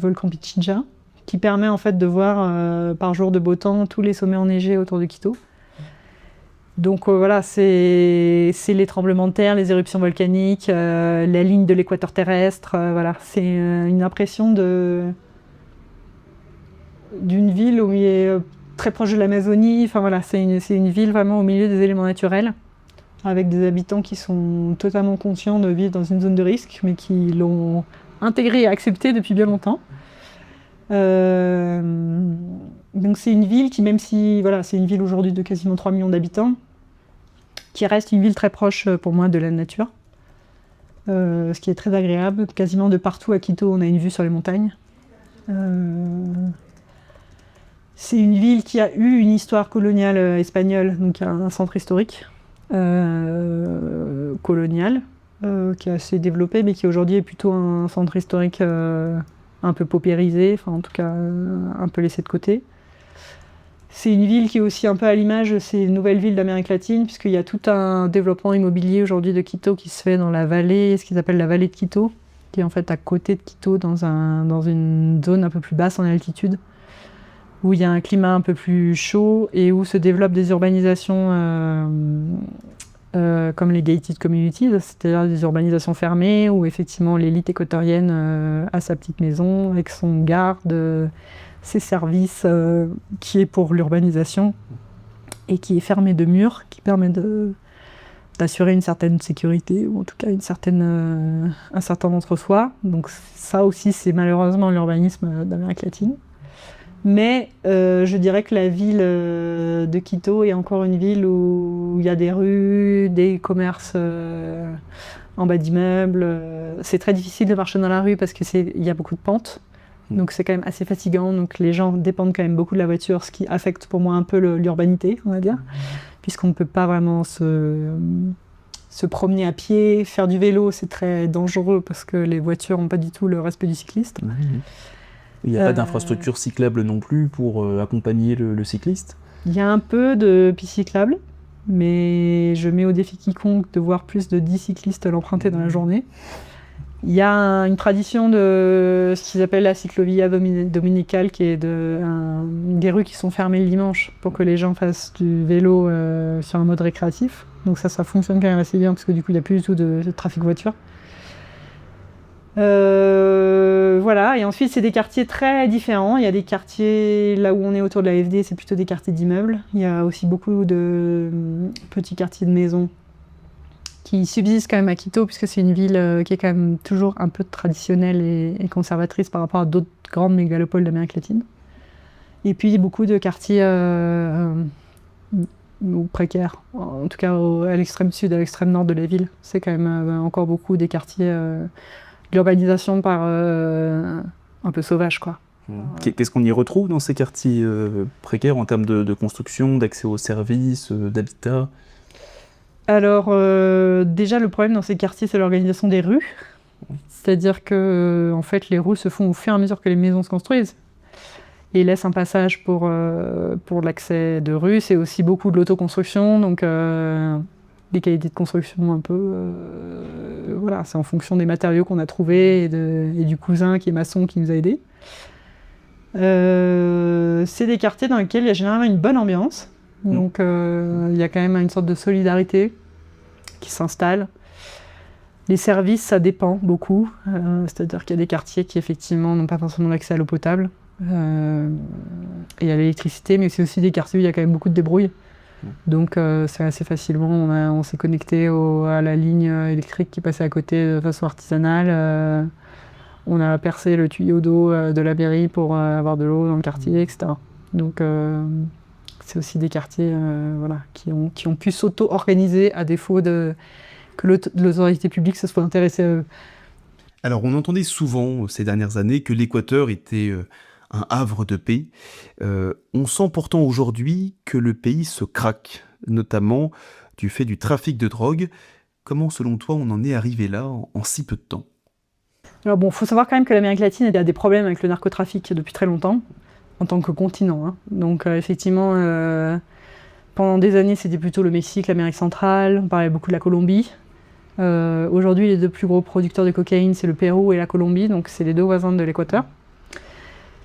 volcan Pichincha, qui permet en fait de voir par jour de beau temps tous les sommets enneigés autour de Quito. Donc voilà, c'est les tremblements de terre, les éruptions volcaniques, la ligne de l'équateur terrestre. Voilà, c'est une impression d'une ville où il est très proche de l'Amazonie. Enfin voilà, c'est une ville vraiment au milieu des éléments naturels, avec des habitants qui sont totalement conscients de vivre dans une zone de risque, mais qui l'ont intégré et accepté depuis bien longtemps. Donc c'est une ville qui, même si voilà, c'est une ville aujourd'hui de quasiment 3 millions d'habitants, qui reste une ville très proche pour moi de la nature, ce qui est très agréable. Quasiment de partout à Quito, on a une vue sur les montagnes. C'est une ville qui a eu une histoire coloniale espagnole, donc un centre historique colonial qui est assez développé, mais qui aujourd'hui est plutôt un centre historique un peu paupérisé, enfin en tout cas un peu laissé de côté. C'est une ville qui est aussi un peu à l'image de ces nouvelles villes d'Amérique latine, puisqu'il y a tout un développement immobilier aujourd'hui de Quito qui se fait dans la vallée, ce qu'ils appellent la vallée de Quito, qui est en fait à côté de Quito, dans une zone un peu plus basse en altitude, où il y a un climat un peu plus chaud et où se développent des urbanisations comme les gated communities, c'est-à-dire des urbanisations fermées où effectivement l'élite équatorienne a sa petite maison avec son garde, ses services qui est pour l'urbanisation et qui est fermé de murs, qui permet d'assurer une certaine sécurité ou en tout cas un certain entre-soi. Donc ça aussi c'est malheureusement l'urbanisme d'Amérique latine. Mais je dirais que la ville de Quito est encore une ville où il y a des rues, des commerces en bas d'immeubles. C'est très difficile de marcher dans la rue parce qu'il y a beaucoup de pentes. Donc c'est quand même assez fatigant. Donc les gens dépendent quand même beaucoup de la voiture, ce qui affecte pour moi un peu l'urbanité, on va dire. Puisqu'on ne peut pas vraiment se promener à pied. Faire du vélo, c'est très dangereux parce que les voitures n'ont pas du tout le respect du cycliste. Il n'y a pas d'infrastructure cyclable non plus pour accompagner le cycliste? Il y a un peu de pistes cyclables, mais je mets au défi quiconque de voir plus de 10 cyclistes l'emprunter dans la journée. Il y a une tradition de ce qu'ils appellent la cyclovia dominicale, qui est des rues qui sont fermées le dimanche pour que les gens fassent du vélo sur un mode récréatif. Donc ça fonctionne quand même assez bien parce que du coup il n'y a plus du tout de trafic voiture. Voilà, et ensuite c'est des quartiers très différents. Il y a des quartiers, là où on est autour de la AfD, c'est plutôt des quartiers d'immeubles. Il y a aussi beaucoup de petits quartiers de maisons qui subsistent quand même à Quito, puisque c'est une ville qui est quand même toujours un peu traditionnelle et conservatrice par rapport à d'autres grandes mégalopoles d'Amérique latine. Et puis beaucoup de quartiers précaires, en tout cas à l'extrême sud, à l'extrême nord de la ville. C'est quand même encore beaucoup des quartiers d'urbanisation par un peu sauvage, quoi. Qu'est-ce qu'on y retrouve dans ces quartiers précaires en termes de construction, d'accès aux services, d'habitat? Alors, déjà, le problème dans ces quartiers, c'est l'organisation des rues. C'est-à-dire que, en fait, les rues se font au fur et à mesure que les maisons se construisent. Et laissent un passage pour l'accès de rue. C'est aussi beaucoup de l'autoconstruction, donc des qualités de construction un peu... voilà, c'est en fonction des matériaux qu'on a trouvés et du cousin qui est maçon qui nous a aidés. C'est des quartiers dans lesquels il y a généralement une bonne ambiance. Donc il y a quand même une sorte de solidarité qui s'installe. Les services, ça dépend beaucoup. C'est-à-dire qu'il y a des quartiers qui effectivement n'ont pas forcément l'accès à l'eau potable et à l'électricité, mais c'est aussi des quartiers où il y a quand même beaucoup de débrouille. Donc c'est assez facilement, on s'est connecté à la ligne électrique qui passait à côté de façon artisanale. On a percé le tuyau d'eau de la mairie pour avoir de l'eau dans le quartier, etc. Donc c'est aussi des quartiers voilà, qui ont pu s'auto-organiser à défaut que l'autorité publique se soit intéressée à eux. Alors on entendait souvent ces dernières années que l'Équateur était un havre de paix. On sent pourtant aujourd'hui que le pays se craque, notamment du fait du trafic de drogue. Comment, selon toi, on en est arrivé là en si peu de temps? Alors bon, il faut savoir quand même que l'Amérique latine a des problèmes avec le narcotrafic depuis très longtemps, en tant que continent, hein. Donc effectivement, pendant des années, c'était plutôt le Mexique, l'Amérique centrale, on parlait beaucoup de la Colombie. Aujourd'hui, les deux plus gros producteurs de cocaïne, c'est le Pérou et la Colombie, donc c'est les deux voisins de l'Équateur.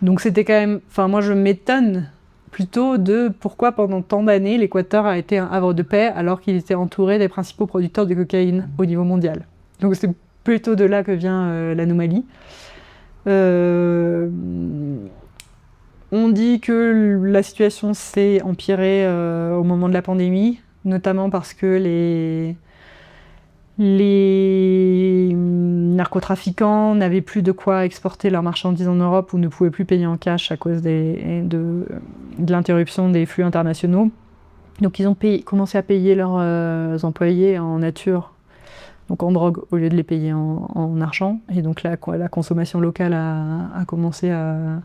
Donc c'était quand même... Enfin, moi, je m'étonne plutôt de pourquoi, pendant tant d'années, l'Équateur a été un havre de paix alors qu'il était entouré des principaux producteurs de cocaïne au niveau mondial. Donc c'est plutôt de là que vient l'anomalie. On dit que la situation s'est empirée au moment de la pandémie, notamment parce que les narcotrafiquants n'avaient plus de quoi exporter leurs marchandises en Europe ou ne pouvaient plus payer en cash à cause de l'interruption des flux internationaux. Donc ils ont commencé à payer leurs employés en nature, donc en drogue, au lieu de les payer en argent. Et donc là, la consommation locale a commencé à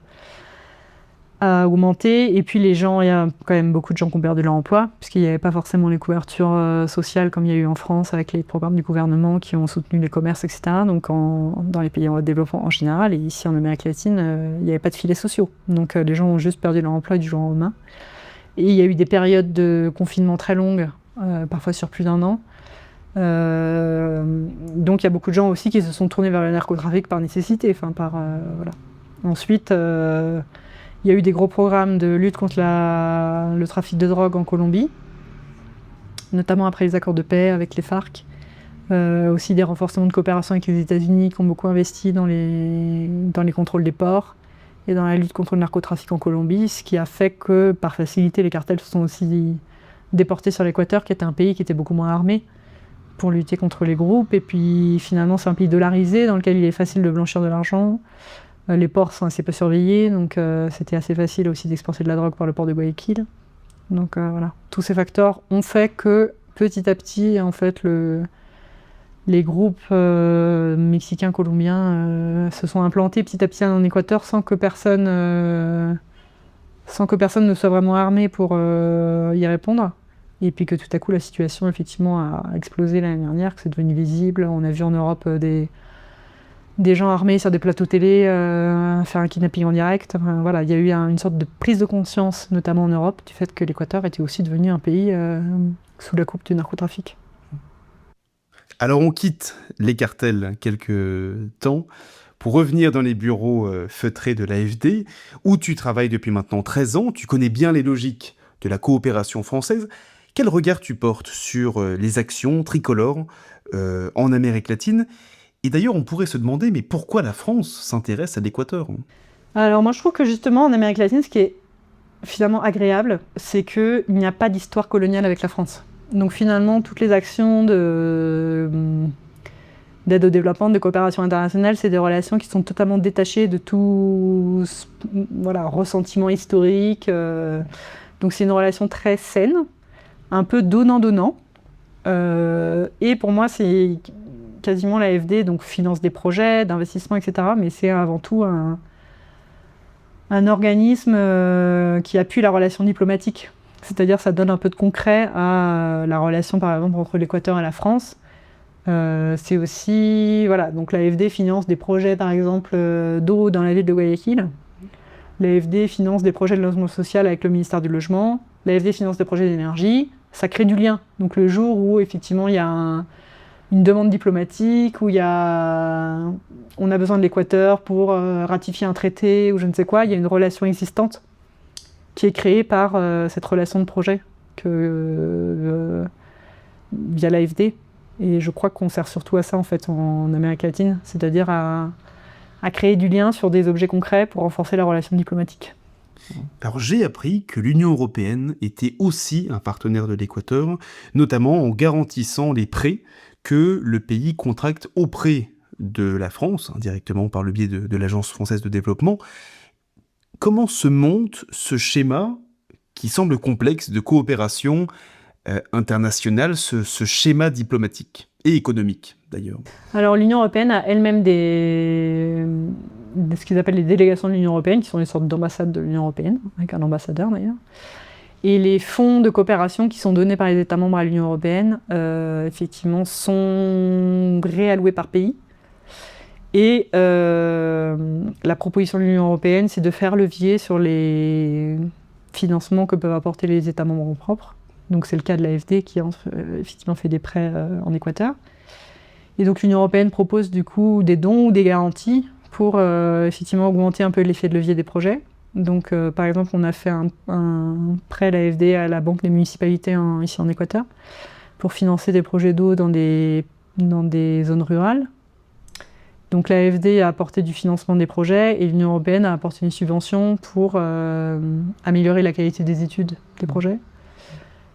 augmenter. Et puis il y a quand même beaucoup de gens qui ont perdu leur emploi, puisqu'il n'y avait pas forcément les couvertures sociales comme il y a eu en France avec les programmes du gouvernement qui ont soutenu les commerces, etc. Donc dans les pays en développement en général, et ici en Amérique latine, il n'y avait pas de filets sociaux. Donc les gens ont juste perdu leur emploi du jour au lendemain. Et il y a eu des périodes de confinement très longues, parfois sur plus d'1 an. Donc il y a beaucoup de gens aussi qui se sont tournés vers le narcotrafic par nécessité. Voilà. Ensuite, il y a eu des gros programmes de lutte contre le trafic de drogue en Colombie, notamment après les accords de paix avec les FARC. Aussi des renforcements de coopération avec les États-Unis qui ont beaucoup investi dans les contrôles des ports et dans la lutte contre le narcotrafic en Colombie, ce qui a fait que, par facilité, les cartels se sont aussi déportés sur l'Équateur, qui était un pays qui était beaucoup moins armé, pour lutter contre les groupes. Et puis finalement, c'est un pays dollarisé dans lequel il est facile de blanchir de l'argent. Les ports sont assez peu surveillés, donc c'était assez facile aussi d'exporter de la drogue par le port de Guayaquil. Donc voilà, tous ces facteurs ont fait que petit à petit, en fait, les groupes mexicains, colombiens se sont implantés petit à petit en Équateur sans que personne ne soit vraiment armé pour y répondre. Et puis que tout à coup, la situation effectivement a explosé l'année dernière, que c'est devenu visible. On a vu en Europe des gens armés sur des plateaux télé faire un kidnapping en direct. Enfin, voilà, il y a eu une sorte de prise de conscience, notamment en Europe, du fait que l'Équateur était aussi devenu un pays sous la coupe du narcotrafic. Alors on quitte les cartels quelque temps pour revenir dans les bureaux feutrés de l'AfD, où tu travailles depuis maintenant 13 ans, tu connais bien les logiques de la coopération française. Quel regard tu portes sur les actions tricolores en Amérique latine? Et d'ailleurs, on pourrait se demander, mais pourquoi la France s'intéresse à l'Équateur? Alors moi je trouve que justement en Amérique latine, ce qui est finalement agréable, c'est qu'il n'y a pas d'histoire coloniale avec la France. Donc finalement, toutes les actions d'aide au développement, de coopération internationale, c'est des relations qui sont totalement détachées de tout ressentiment historique. Donc c'est une relation très saine, un peu donnant-donnant. Et pour moi, c'est quasiment l'AfD, donc finance des projets d'investissement, etc. Mais c'est avant tout un organisme qui appuie la relation diplomatique. C'est-à-dire ça donne un peu de concret à la relation, par exemple, entre l'Équateur et la France. C'est aussi... donc l'AfD finance des projets, par exemple, d'eau dans la ville de Guayaquil. L'AfD finance des projets de logement social avec le ministère du Logement. L'AfD finance des projets d'énergie. Ça crée du lien. Donc le jour où, effectivement, il y a une demande diplomatique, où on a besoin de l'Équateur pour ratifier un traité ou je ne sais quoi, il y a une relation existante qui est créée par cette relation de projet via l'AfD. Et je crois qu'on sert surtout à ça en fait en Amérique latine, c'est-à-dire à créer du lien sur des objets concrets pour renforcer la relation diplomatique. Alors j'ai appris que l'Union européenne était aussi un partenaire de l'Équateur, notamment en garantissant les prêts que le pays contracte auprès de la France, directement par le biais de l'Agence française de développement. Comment se monte ce schéma qui semble complexe de coopération internationale, ce schéma diplomatique et économique d'ailleurs? Alors l'Union européenne a elle-même ce qu'ils appellent les délégations de l'Union européenne, qui sont des sortes d'ambassades de l'Union européenne, avec un ambassadeur d'ailleurs. Et les fonds de coopération qui sont donnés par les États membres à l'Union européenne, effectivement, sont réalloués par pays. Et la proposition de l'Union européenne, c'est de faire levier sur les financements que peuvent apporter les États membres en propre. Donc c'est le cas de l'AfD qui effectivement fait des prêts en Équateur. Et donc l'Union européenne propose du coup des dons ou des garanties pour effectivement augmenter un peu l'effet de levier des projets. Donc par exemple, on a fait un prêt à l'AfD à la Banque des municipalités ici en Équateur pour financer des projets d'eau dans des zones rurales. Donc l'AfD a apporté du financement des projets et l'Union européenne a apporté une subvention pour améliorer la qualité des études des projets.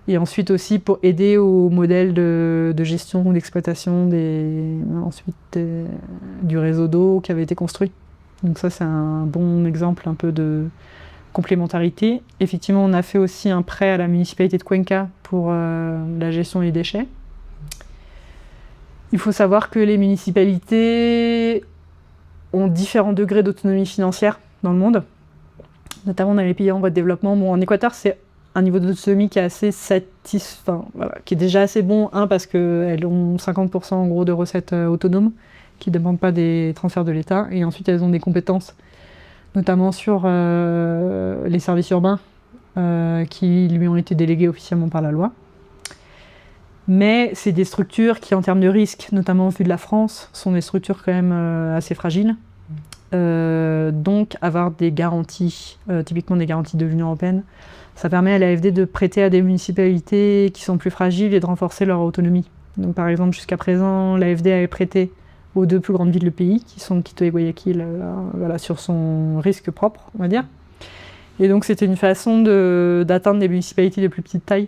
Et ensuite aussi pour aider au modèle de gestion ou d'exploitation du réseau d'eau qui avait été construit. Donc ça, c'est un bon exemple un peu de complémentarité. Effectivement, on a fait aussi un prêt à la municipalité de Cuenca pour la gestion des déchets. Il faut savoir que les municipalités ont différents degrés d'autonomie financière dans le monde, notamment dans les pays en voie de développement. Bon, en Équateur, c'est un niveau d'autonomie qui est assez qui est déjà assez bon, parce qu'elles ont 50% en gros de recettes autonomes, qui ne dépendent pas des transferts de l'État, et ensuite elles ont des compétences, notamment sur les services urbains, qui lui ont été délégués officiellement par la loi. Mais c'est des structures qui, en termes de risque, notamment vu de la France, sont des structures quand même assez fragiles. Donc avoir des garanties, typiquement des garanties de l'Union européenne, ça permet à l'AfD de prêter à des municipalités qui sont plus fragiles et de renforcer leur autonomie. Donc par exemple, jusqu'à présent, l'AfD avait prêté aux 2 plus grandes villes du pays, qui sont Quito et Guayaquil, sur son risque propre, on va dire. Et donc c'était une façon d'atteindre des municipalités de plus petite taille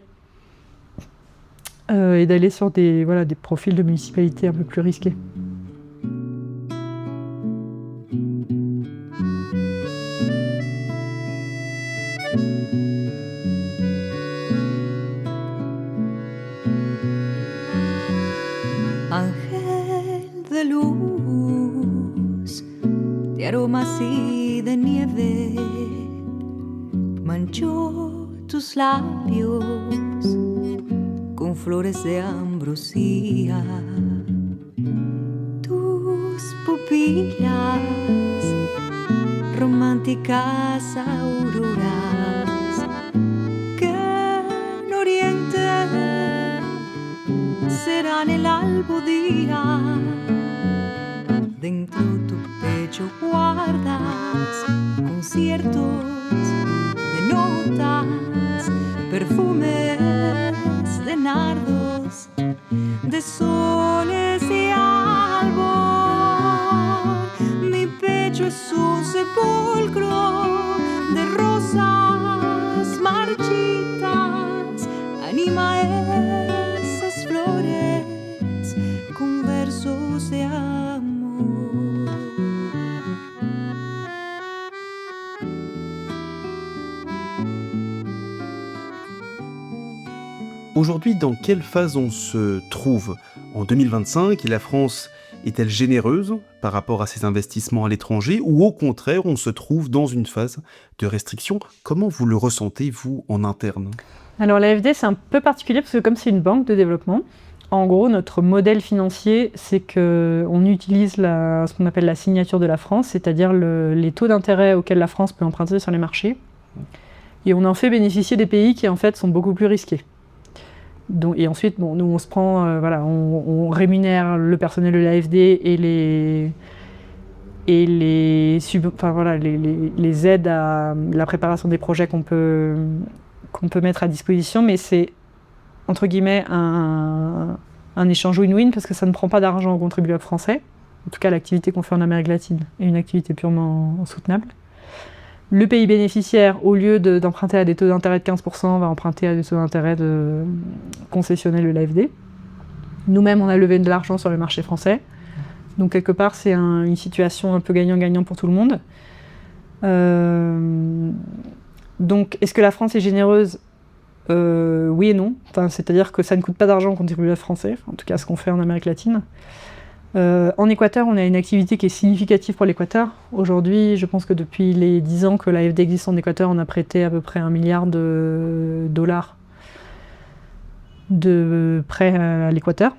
et d'aller sur des profils de municipalités un peu plus risqués. Ángel de luz, de aromas y de nieve, manchó tus labios con flores de ambrosía. Tus pupilas, románticas auroras, que en oriente serán el alma salvo día. Dentro tu pecho guardas conciertos de notas, perfumes de nardos, de soles y albor. Mi pecho es un sepulcro de rosas marchitas, anima esas flores con versos de amor. Aujourd'hui, dans quelle phase on se trouve en 2025 et la France est-elle généreuse par rapport à ses investissements à l'étranger ou au contraire, on se trouve dans une phase de restriction? Comment vous le ressentez, vous, en interne? Alors l'AFD, c'est un peu particulier parce que comme c'est une banque de développement, en gros, notre modèle financier, c'est qu'on utilise ce qu'on appelle la signature de la France, c'est-à-dire les taux d'intérêt auxquels la France peut emprunter sur les marchés. Et on en fait bénéficier des pays qui, en fait, sont beaucoup plus risqués. Et ensuite, nous, on se prend, on rémunère le personnel de l'AFD et les aides à la préparation des projets qu'on peut mettre à disposition, mais c'est, entre guillemets, un échange win-win parce que ça ne prend pas d'argent aux contribuables français. En tout cas, l'activité qu'on fait en Amérique latine est une activité purement soutenable. Le pays bénéficiaire, au lieu d'emprunter à des taux d'intérêt de 15%, va emprunter à des taux d'intérêt concessionnels de l'AFD. Nous-mêmes, on a levé de l'argent sur le marché français. Donc, quelque part, c'est une situation un peu gagnant-gagnant pour tout le monde. Donc, est-ce que la France est généreuse ? Oui et non. C'est-à-dire que ça ne coûte pas d'argent aux contribuables français, en tout cas ce qu'on fait en Amérique latine. En Équateur, on a une activité qui est significative pour l'Équateur. Aujourd'hui, je pense que depuis les 10 ans que l'AFD existe en Équateur, on a prêté à peu près $1 milliard de prêts à l'Équateur.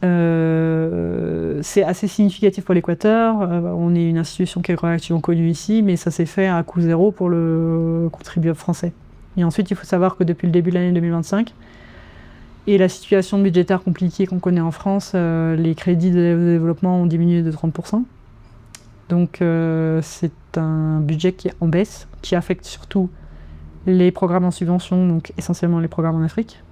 C'est assez significatif pour l'Équateur. On est une institution qui est relativement connue ici, mais ça s'est fait à coût zéro pour le contribuable français. Et ensuite, il faut savoir que depuis le début de l'année 2025, et la situation budgétaire compliquée qu'on connaît en France, les crédits de développement ont diminué de 30%. Donc c'est un budget qui est en baisse, qui affecte surtout les programmes en subvention, donc essentiellement les programmes en Afrique,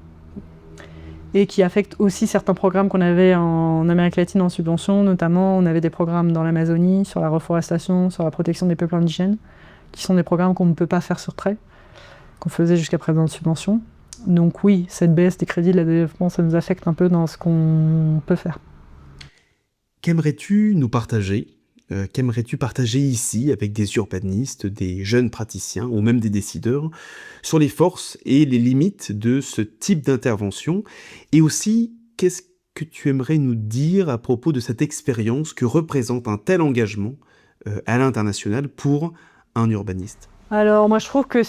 et qui affecte aussi certains programmes qu'on avait en Amérique latine en subvention. Notamment, on avait des programmes dans l'Amazonie, sur la reforestation, sur la protection des peuples indigènes, qui sont des programmes qu'on ne peut pas faire sur prêt, qu'on faisait jusqu'à présent en subvention. Donc oui, cette baisse des crédits de la développement, ça nous affecte un peu dans ce qu'on peut faire. Qu'aimerais-tu nous partager Qu'aimerais-tu partager ici avec des urbanistes, des jeunes praticiens ou même des décideurs sur les forces et les limites de ce type d'intervention? Et aussi, qu'est-ce que tu aimerais nous dire à propos de cette expérience que représente un tel engagement à l'international pour un urbaniste? Alors moi je trouve que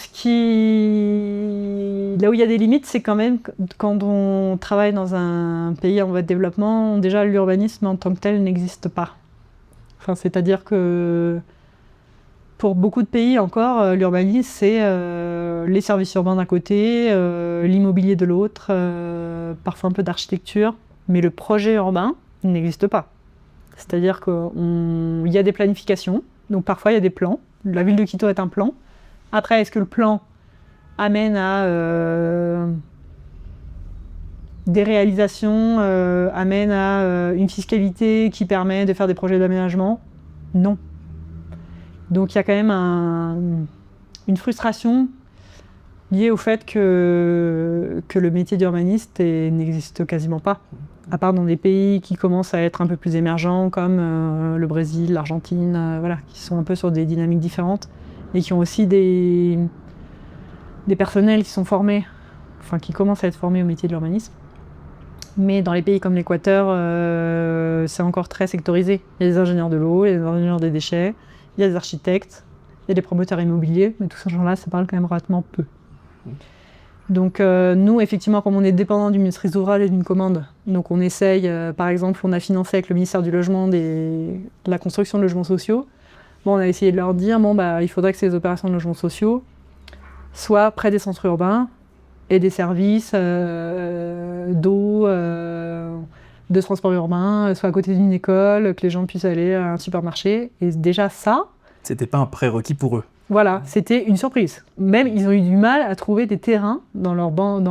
là où il y a des limites, c'est quand même quand on travaille dans un pays en voie de développement, déjà l'urbanisme en tant que tel n'existe pas. Enfin, c'est-à-dire que pour beaucoup de pays encore, l'urbanisme c'est les services urbains d'un côté, l'immobilier de l'autre, parfois un peu d'architecture, mais le projet urbain n'existe pas. C'est-à-dire qu'il y a des planifications, donc parfois il y a des plans. La ville de Quito est un plan. Après, est-ce que le plan amène à des réalisations, amène à une fiscalité qui permet de faire des projets d'aménagement? Non. Donc il y a quand même une frustration liée au fait que le métier d'urbaniste n'existe quasiment pas, à part dans des pays qui commencent à être un peu plus émergents, comme le Brésil, l'Argentine, qui sont un peu sur des dynamiques différentes, et qui ont aussi des personnels qui sont formés, qui commencent à être formés au métier de l'urbanisme. Mais dans les pays comme l'Équateur, c'est encore très sectorisé. Il y a des ingénieurs de l'eau, il y a des ingénieurs des déchets, il y a des architectes, il y a des promoteurs immobiliers, mais tous ces gens-là, ça parle quand même relativement peu. Donc nous, effectivement, comme on est dépendant du ministère rural et d'une commande, donc on essaye, par exemple, on a financé avec le ministère du Logement la construction de logements sociaux. Bon, on a essayé de leur dire, il faudrait que ces opérations de logements sociaux soient près des centres urbains et des services d'eau, de transport urbain, soit à côté d'une école, que les gens puissent aller à un supermarché. Et déjà ça, C'était pas un prérequis pour eux. voilà, c'était une surprise. Même, ils ont eu du mal à trouver des terrains dans leur banque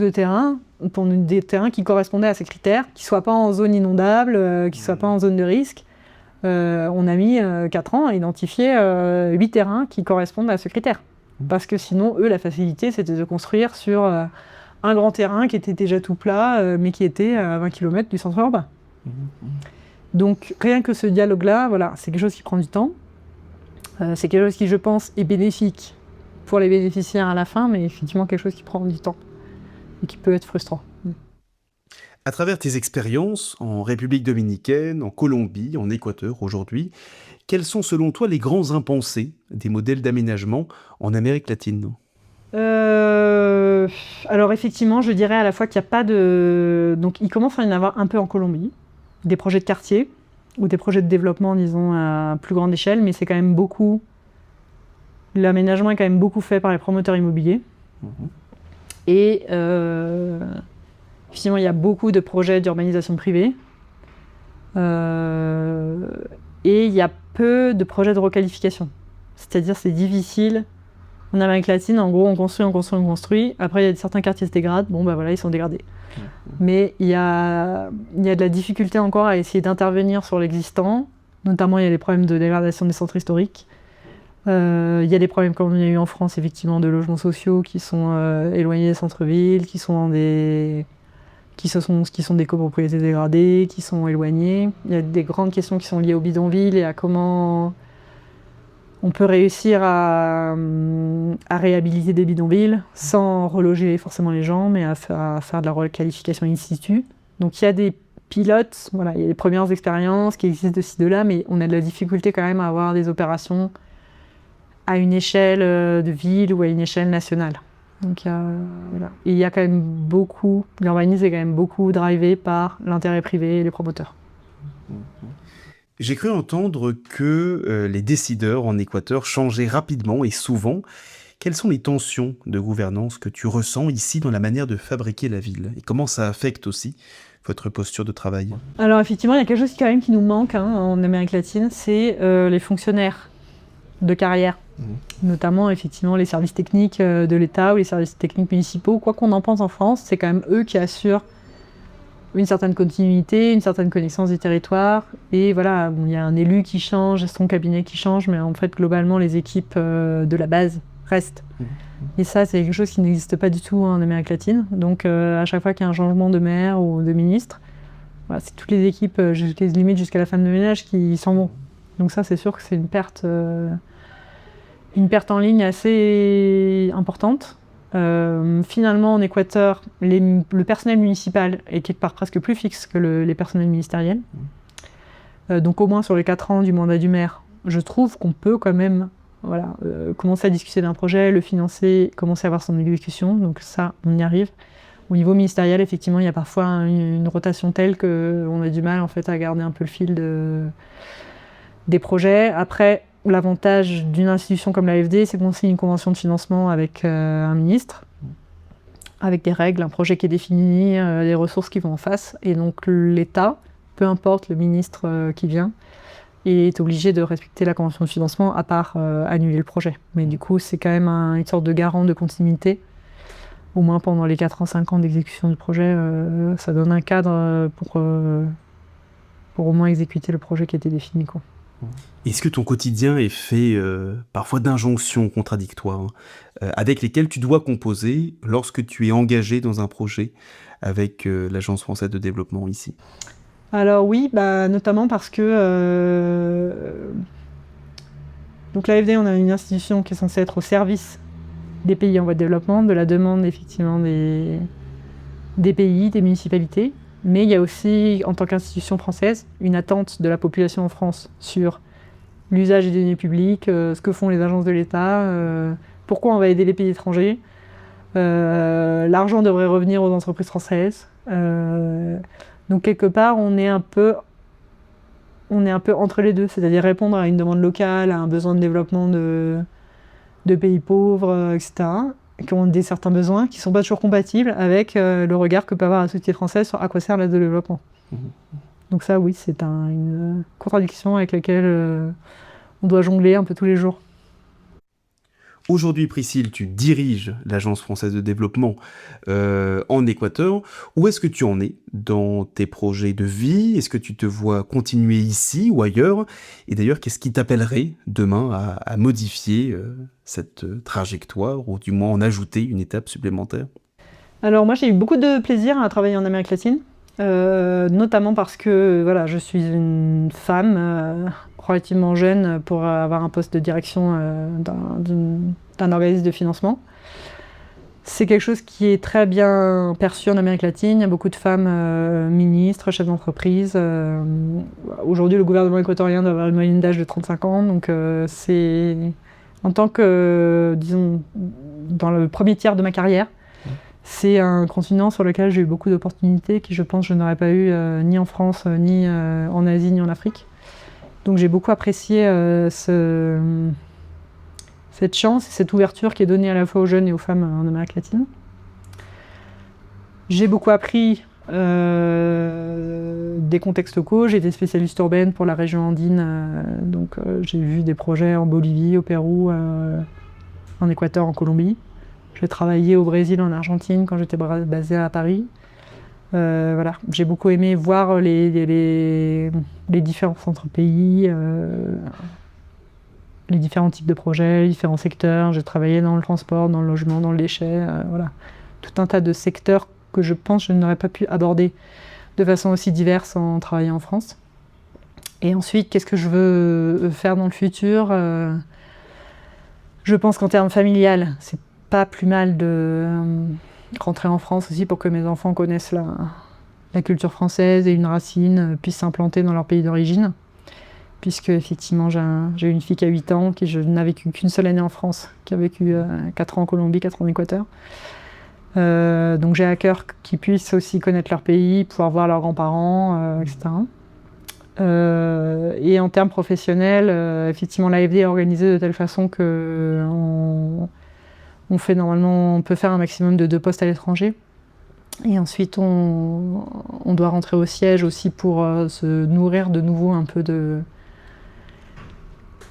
de terrain, pour des terrains qui correspondaient à ces critères, qui ne soient pas en zone inondable, qui ne soient pas en zone de risque. On a mis 4 ans à identifier 8 terrains qui correspondent à ce critère. Parce que sinon, eux, la facilité, c'était de construire sur un grand terrain qui était déjà tout plat, mais qui était à 20 km du centre urbain. Donc, rien que ce dialogue-là, voilà, c'est quelque chose qui prend du temps. C'est quelque chose qui, je pense, est bénéfique pour les bénéficiaires à la fin, mais effectivement quelque chose qui prend du temps et qui peut être frustrant. À travers tes expériences en République dominicaine, en Colombie, en Équateur aujourd'hui, quels sont selon toi les grands impensés des modèles d'aménagement en Amérique latine? Alors effectivement, je dirais à la fois qu'il n'y a pas de... Donc il commence à y en avoir un peu en Colombie, des projets de quartier, ou des projets de développement, disons, à plus grande échelle, mais c'est quand même beaucoup... L'aménagement est quand même beaucoup fait par les promoteurs immobiliers. Et effectivement, il y a beaucoup de projets d'urbanisation privée. Et il y a peu de projets de requalification. C'est-à-dire, c'est difficile. En Amérique latine, en gros, on construit. Après, il y a certains quartiers qui se dégradent. Bon, bah voilà, ils sont dégradés. Mais il y a de la difficulté encore à essayer d'intervenir sur l'existant. Notamment, il y a les problèmes de dégradation des centres historiques. Il y a des problèmes comme il y a eu en France, effectivement, de logements sociaux qui sont éloignés des centres-villes, qui sont des copropriétés dégradées, qui sont éloignées. Il y a des grandes questions qui sont liées au bidonville et à comment on peut réussir à réhabiliter des bidonvilles sans reloger forcément les gens, mais à faire de la requalification in situ. Donc il y a des pilotes, voilà, il y a des premières expériences qui existent de ci, de là, mais on a de la difficulté quand même à avoir des opérations à une échelle de ville ou à une échelle nationale. Donc voilà. Et il y a quand même beaucoup, l'urbanisme est quand même beaucoup drivé par l'intérêt privé et les promoteurs. J'ai cru entendre que les décideurs en Équateur changeaient rapidement et souvent. Quelles sont les tensions de gouvernance que tu ressens ici dans la manière de fabriquer la ville? Et comment ça affecte aussi votre posture de travail? Alors effectivement, il y a quelque chose quand même qui nous manque en Amérique latine, c'est les fonctionnaires de carrière. Notamment effectivement les services techniques de l'État ou les services techniques municipaux. Quoi qu'on en pense en France, c'est quand même eux qui assurent une certaine continuité, une certaine connaissance du territoire. Et voilà, il y a un élu qui change, son cabinet qui change, mais en fait globalement les équipes de la base restent. Et ça, c'est quelque chose qui n'existe pas du tout en Amérique latine. Donc à chaque fois qu'il y a un changement de maire ou de ministre, voilà, c'est toutes les équipes, limite jusqu'à la femme de ménage, qui s'en vont. Donc ça, c'est sûr que c'est une perte en ligne assez importante. Finalement, en Équateur, le personnel municipal est quelque part presque plus fixe que les personnels ministériels. Donc au moins sur les 4 ans du mandat du maire, je trouve qu'on peut quand même commencer à discuter d'un projet, le financer, commencer à avoir son exécution. Donc ça, on y arrive. Au niveau ministériel, effectivement, il y a parfois une rotation telle qu'on a du mal en fait, à garder un peu le fil des projets. Après, l'avantage d'une institution comme l'AFD, c'est qu'on signe une convention de financement avec un ministre, avec des règles, un projet qui est défini, les ressources qui vont en face. Et donc l'État, peu importe le ministre qui vient, est obligé de respecter la convention de financement, à part annuler le projet. Mais du coup, c'est quand même une sorte de garant de continuité. Au moins pendant les 4 ans, 5 ans d'exécution du projet, ça donne un cadre pour au moins exécuter le projet qui a été défini, quoi. Est-ce que ton quotidien est fait parfois d'injonctions contradictoires avec lesquelles tu dois composer lorsque tu es engagé dans un projet avec l'Agence française de développement ici? Alors oui, notamment parce que donc l'AFD, on a une institution qui est censée être au service des pays en voie de développement, de la demande effectivement des pays, des municipalités. Mais il y a aussi, en tant qu'institution française, une attente de la population en France sur l'usage des deniers publics, ce que font les agences de l'État, pourquoi on va aider les pays étrangers. L'argent devrait revenir aux entreprises françaises. Donc quelque part, on est un peu entre les deux, c'est-à-dire répondre à une demande locale, à un besoin de développement de pays pauvres, etc. qui ont certains besoins qui ne sont pas toujours compatibles avec le regard que peut avoir la société française sur à quoi sert l'aide au développement. Donc ça, oui, c'est une contradiction avec laquelle on doit jongler un peu tous les jours. Aujourd'hui, Priscille, tu diriges l'Agence française de développement en Équateur. Où est-ce que tu en es dans tes projets de vie? Est-ce que tu te vois continuer ici ou ailleurs? Et d'ailleurs, qu'est-ce qui t'appellerait demain à modifier cette trajectoire, ou du moins en ajouter une étape supplémentaire? Alors moi, j'ai eu beaucoup de plaisir à travailler en Amérique latine, notamment parce que voilà, je suis une femme relativement jeune pour avoir un poste de direction d'un organisme de financement. C'est quelque chose qui est très bien perçu en Amérique latine. Il y a beaucoup de femmes ministres, chefs d'entreprise. Aujourd'hui, le gouvernement équatorien doit avoir une moyenne d'âge de 35 ans. Donc c'est en tant que, disons, dans le premier tiers de ma carrière, c'est un continent sur lequel j'ai eu beaucoup d'opportunités qui, je pense, je n'aurais pas eu ni en France, ni en Asie, ni en Afrique. Donc j'ai beaucoup apprécié cette chance et cette ouverture qui est donnée à la fois aux jeunes et aux femmes en Amérique latine. J'ai beaucoup appris des contextes locaux. J'ai été spécialiste urbaine pour la région andine, donc j'ai vu des projets en Bolivie, au Pérou, en Équateur, en Colombie. J'ai travaillé au Brésil, en Argentine, quand j'étais basée à Paris. Voilà. J'ai beaucoup aimé voir les différences entre pays, les différents types de projets, les différents secteurs. J'ai travaillé dans le transport, dans le logement, dans le déchet, voilà. Tout un tas de secteurs que je pense que je n'aurais pas pu aborder de façon aussi diverse en travaillant en France. Et ensuite, qu'est-ce que je veux faire dans le futur? Je pense qu'en termes familial, c'est pas plus mal de rentrer en France aussi pour que mes enfants connaissent la culture française et une racine, puissent s'implanter dans leur pays d'origine. Puisque effectivement j'ai une fille qui a 8 ans, qui n'a vécu qu'une seule année en France, qui a vécu 4 ans en Colombie, 4 ans en Équateur. Donc j'ai à cœur qu'ils puissent aussi connaître leur pays, pouvoir voir leurs grands-parents, etc. Et en termes professionnels, effectivement l'AFD est organisée de telle façon que on peut faire un maximum de 2 postes à l'étranger. Et ensuite, on doit rentrer au siège aussi pour se nourrir de nouveau un peu de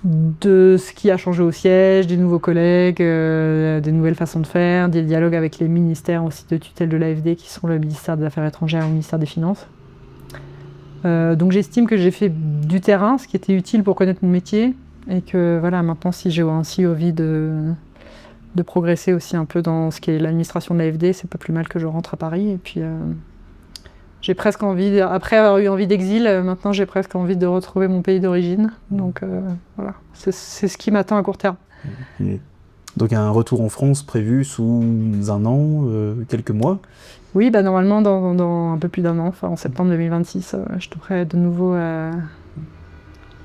ce qui a changé au siège, des nouveaux collègues, des nouvelles façons de faire, des dialogues avec les ministères aussi de tutelle de l'AFD qui sont le ministère des Affaires étrangères et le ministère des Finances. Donc j'estime que j'ai fait du terrain, ce qui était utile pour connaître mon métier, et que voilà, maintenant si j'ai ainsi envie de progresser aussi un peu dans ce qui est l'administration de l'AFD, c'est pas plus mal que je rentre à Paris. Et puis j'ai presque envie, après avoir eu envie d'exil, maintenant j'ai presque envie de retrouver mon pays d'origine. Donc voilà, c'est ce qui m'attend à court terme. Donc un retour en France prévu sous un an, quelques mois? Oui, bah normalement dans un peu plus d'un an, enfin en septembre 2026, je devrais de nouveau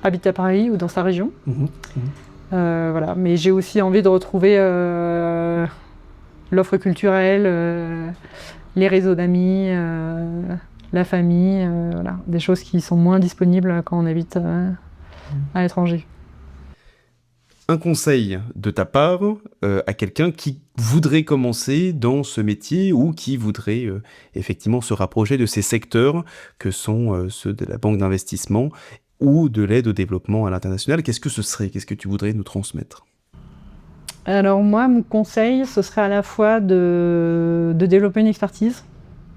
habiter à Paris ou dans sa région. Voilà. Mais j'ai aussi envie de retrouver l'offre culturelle, les réseaux d'amis, la famille, voilà. Des choses qui sont moins disponibles quand on habite à l'étranger. Un conseil de ta part à quelqu'un qui voudrait commencer dans ce métier ou qui voudrait effectivement se rapprocher de ces secteurs que sont ceux de la banque d'investissement ou de l'aide au développement à l'international, qu'est-ce que ce serait? Qu'est-ce que tu voudrais nous transmettre? Alors moi, mon conseil, ce serait à la fois de développer une expertise,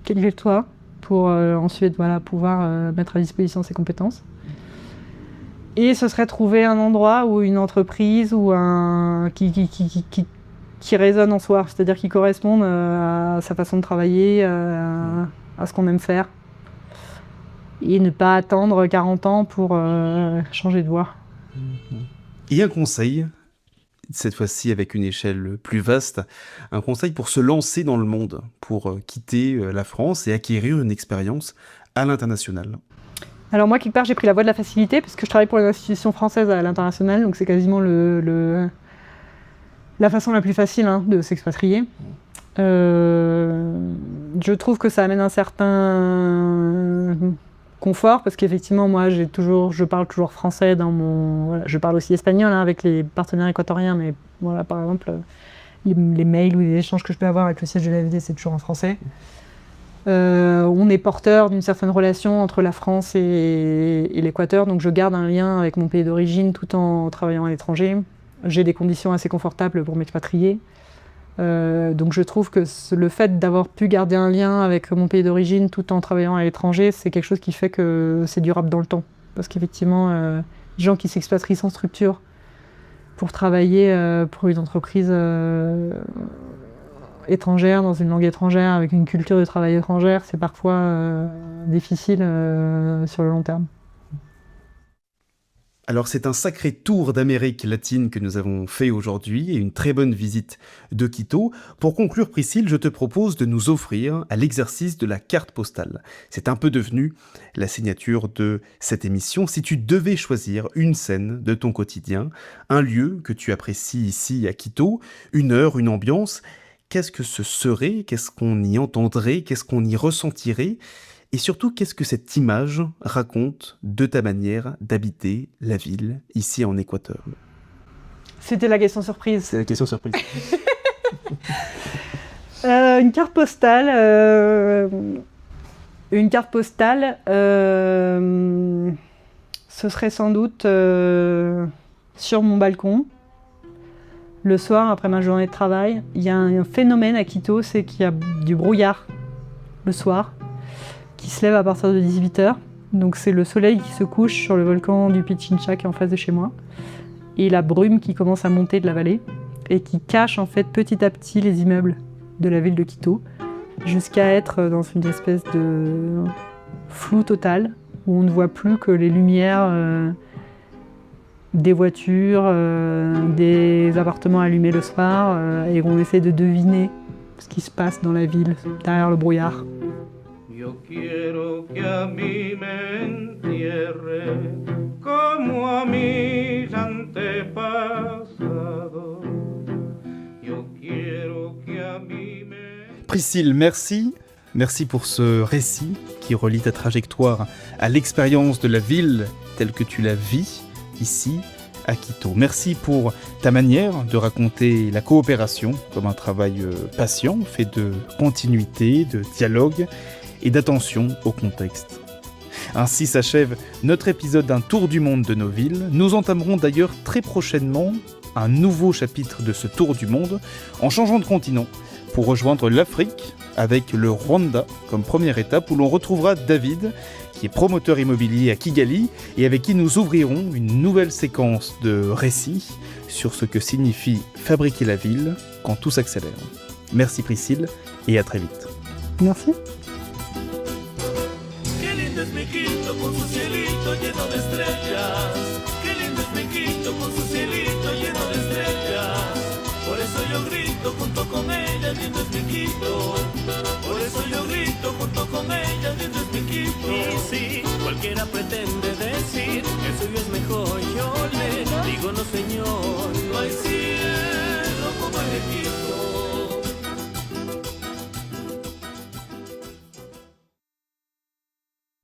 quel que soit, pour ensuite pouvoir mettre à disposition ses compétences. Et ce serait trouver un endroit ou une entreprise ou qui résonne en soi, c'est-à-dire qui corresponde à sa façon de travailler, à ce qu'on aime faire. Et ne pas attendre 40 ans pour changer de voie. Et un conseil, cette fois-ci avec une échelle plus vaste, un conseil pour se lancer dans le monde, pour quitter la France et acquérir une expérience à l'international. Alors moi, quelque part, j'ai pris la voie de la facilité parce que je travaille pour une institution française à l'international, donc c'est quasiment la façon la plus facile de s'expatrier. Je trouve que ça amène un certain confort parce qu'effectivement, moi, je parle toujours français je parle aussi espagnol avec les partenaires équatoriens, mais voilà, par exemple, les mails ou les échanges que je peux avoir avec le siège de l'AFD, c'est toujours en français. On est porteur d'une certaine relation entre la France et l'Équateur, donc je garde un lien avec mon pays d'origine tout en travaillant à l'étranger. J'ai des conditions assez confortables pour m'expatrier. Donc je trouve que le fait d'avoir pu garder un lien avec mon pays d'origine tout en travaillant à l'étranger, c'est quelque chose qui fait que c'est durable dans le temps. Parce qu'effectivement, les gens qui s'expatrient sans structure pour travailler pour une entreprise étrangère, dans une langue étrangère, avec une culture de travail étrangère, c'est parfois difficile sur le long terme. Alors c'est un sacré tour d'Amérique latine que nous avons fait aujourd'hui et une très bonne visite de Quito. Pour conclure, Priscille, je te propose de nous offrir à l'exercice de la carte postale. C'est un peu devenu la signature de cette émission. Si tu devais choisir une scène de ton quotidien, un lieu que tu apprécies ici à Quito, une heure, une ambiance, qu'est-ce que ce serait? Qu'est-ce qu'on y entendrait? Qu'est-ce qu'on y ressentirait? Et surtout, qu'est-ce que cette image raconte de ta manière d'habiter la ville, ici en Équateur? C'était la question surprise. C'est la question surprise. Une carte postale. Ce serait sans doute sur mon balcon. Le soir, après ma journée de travail, il y a un phénomène à Quito, c'est qu'il y a du brouillard le soir, qui se lève à partir de 18h. Donc c'est le soleil qui se couche sur le volcan du Pichincha qui est en face de chez moi. Et la brume qui commence à monter de la vallée et qui cache en fait petit à petit les immeubles de la ville de Quito jusqu'à être dans une espèce de flou total où on ne voit plus que les lumières des voitures, des appartements allumés le soir et on essaie de deviner ce qui se passe dans la ville derrière le brouillard. Yo quiero que a mí me entierre como a mis antepasados. Yo quiero que a mí me... Priscille, merci. Merci pour ce récit qui relie ta trajectoire à l'expérience de la ville telle que tu la vis ici à Quito. Merci pour ta manière de raconter la coopération comme un travail patient, fait de continuité, de dialogue et d'attention au contexte. Ainsi s'achève notre épisode d'un tour du monde de nos villes. Nous entamerons d'ailleurs très prochainement un nouveau chapitre de ce tour du monde en changeant de continent pour rejoindre l'Afrique avec le Rwanda comme première étape où l'on retrouvera David qui est promoteur immobilier à Kigali et avec qui nous ouvrirons une nouvelle séquence de récits sur ce que signifie fabriquer la ville quand tout s'accélère. Merci Priscille et à très vite. Merci. Qué lindo es mi Quito con su cielito lleno de estrellas. Qué lindo es mi Quito con su cielito lleno de estrellas. Por eso yo grito junto con ella, lindo es mi Quito. Por eso yo grito junto con ella, lindo es mi Quito. Y si cualquiera pretende decir que el suyo es mejor, yo le digo no señor, no hay cielo.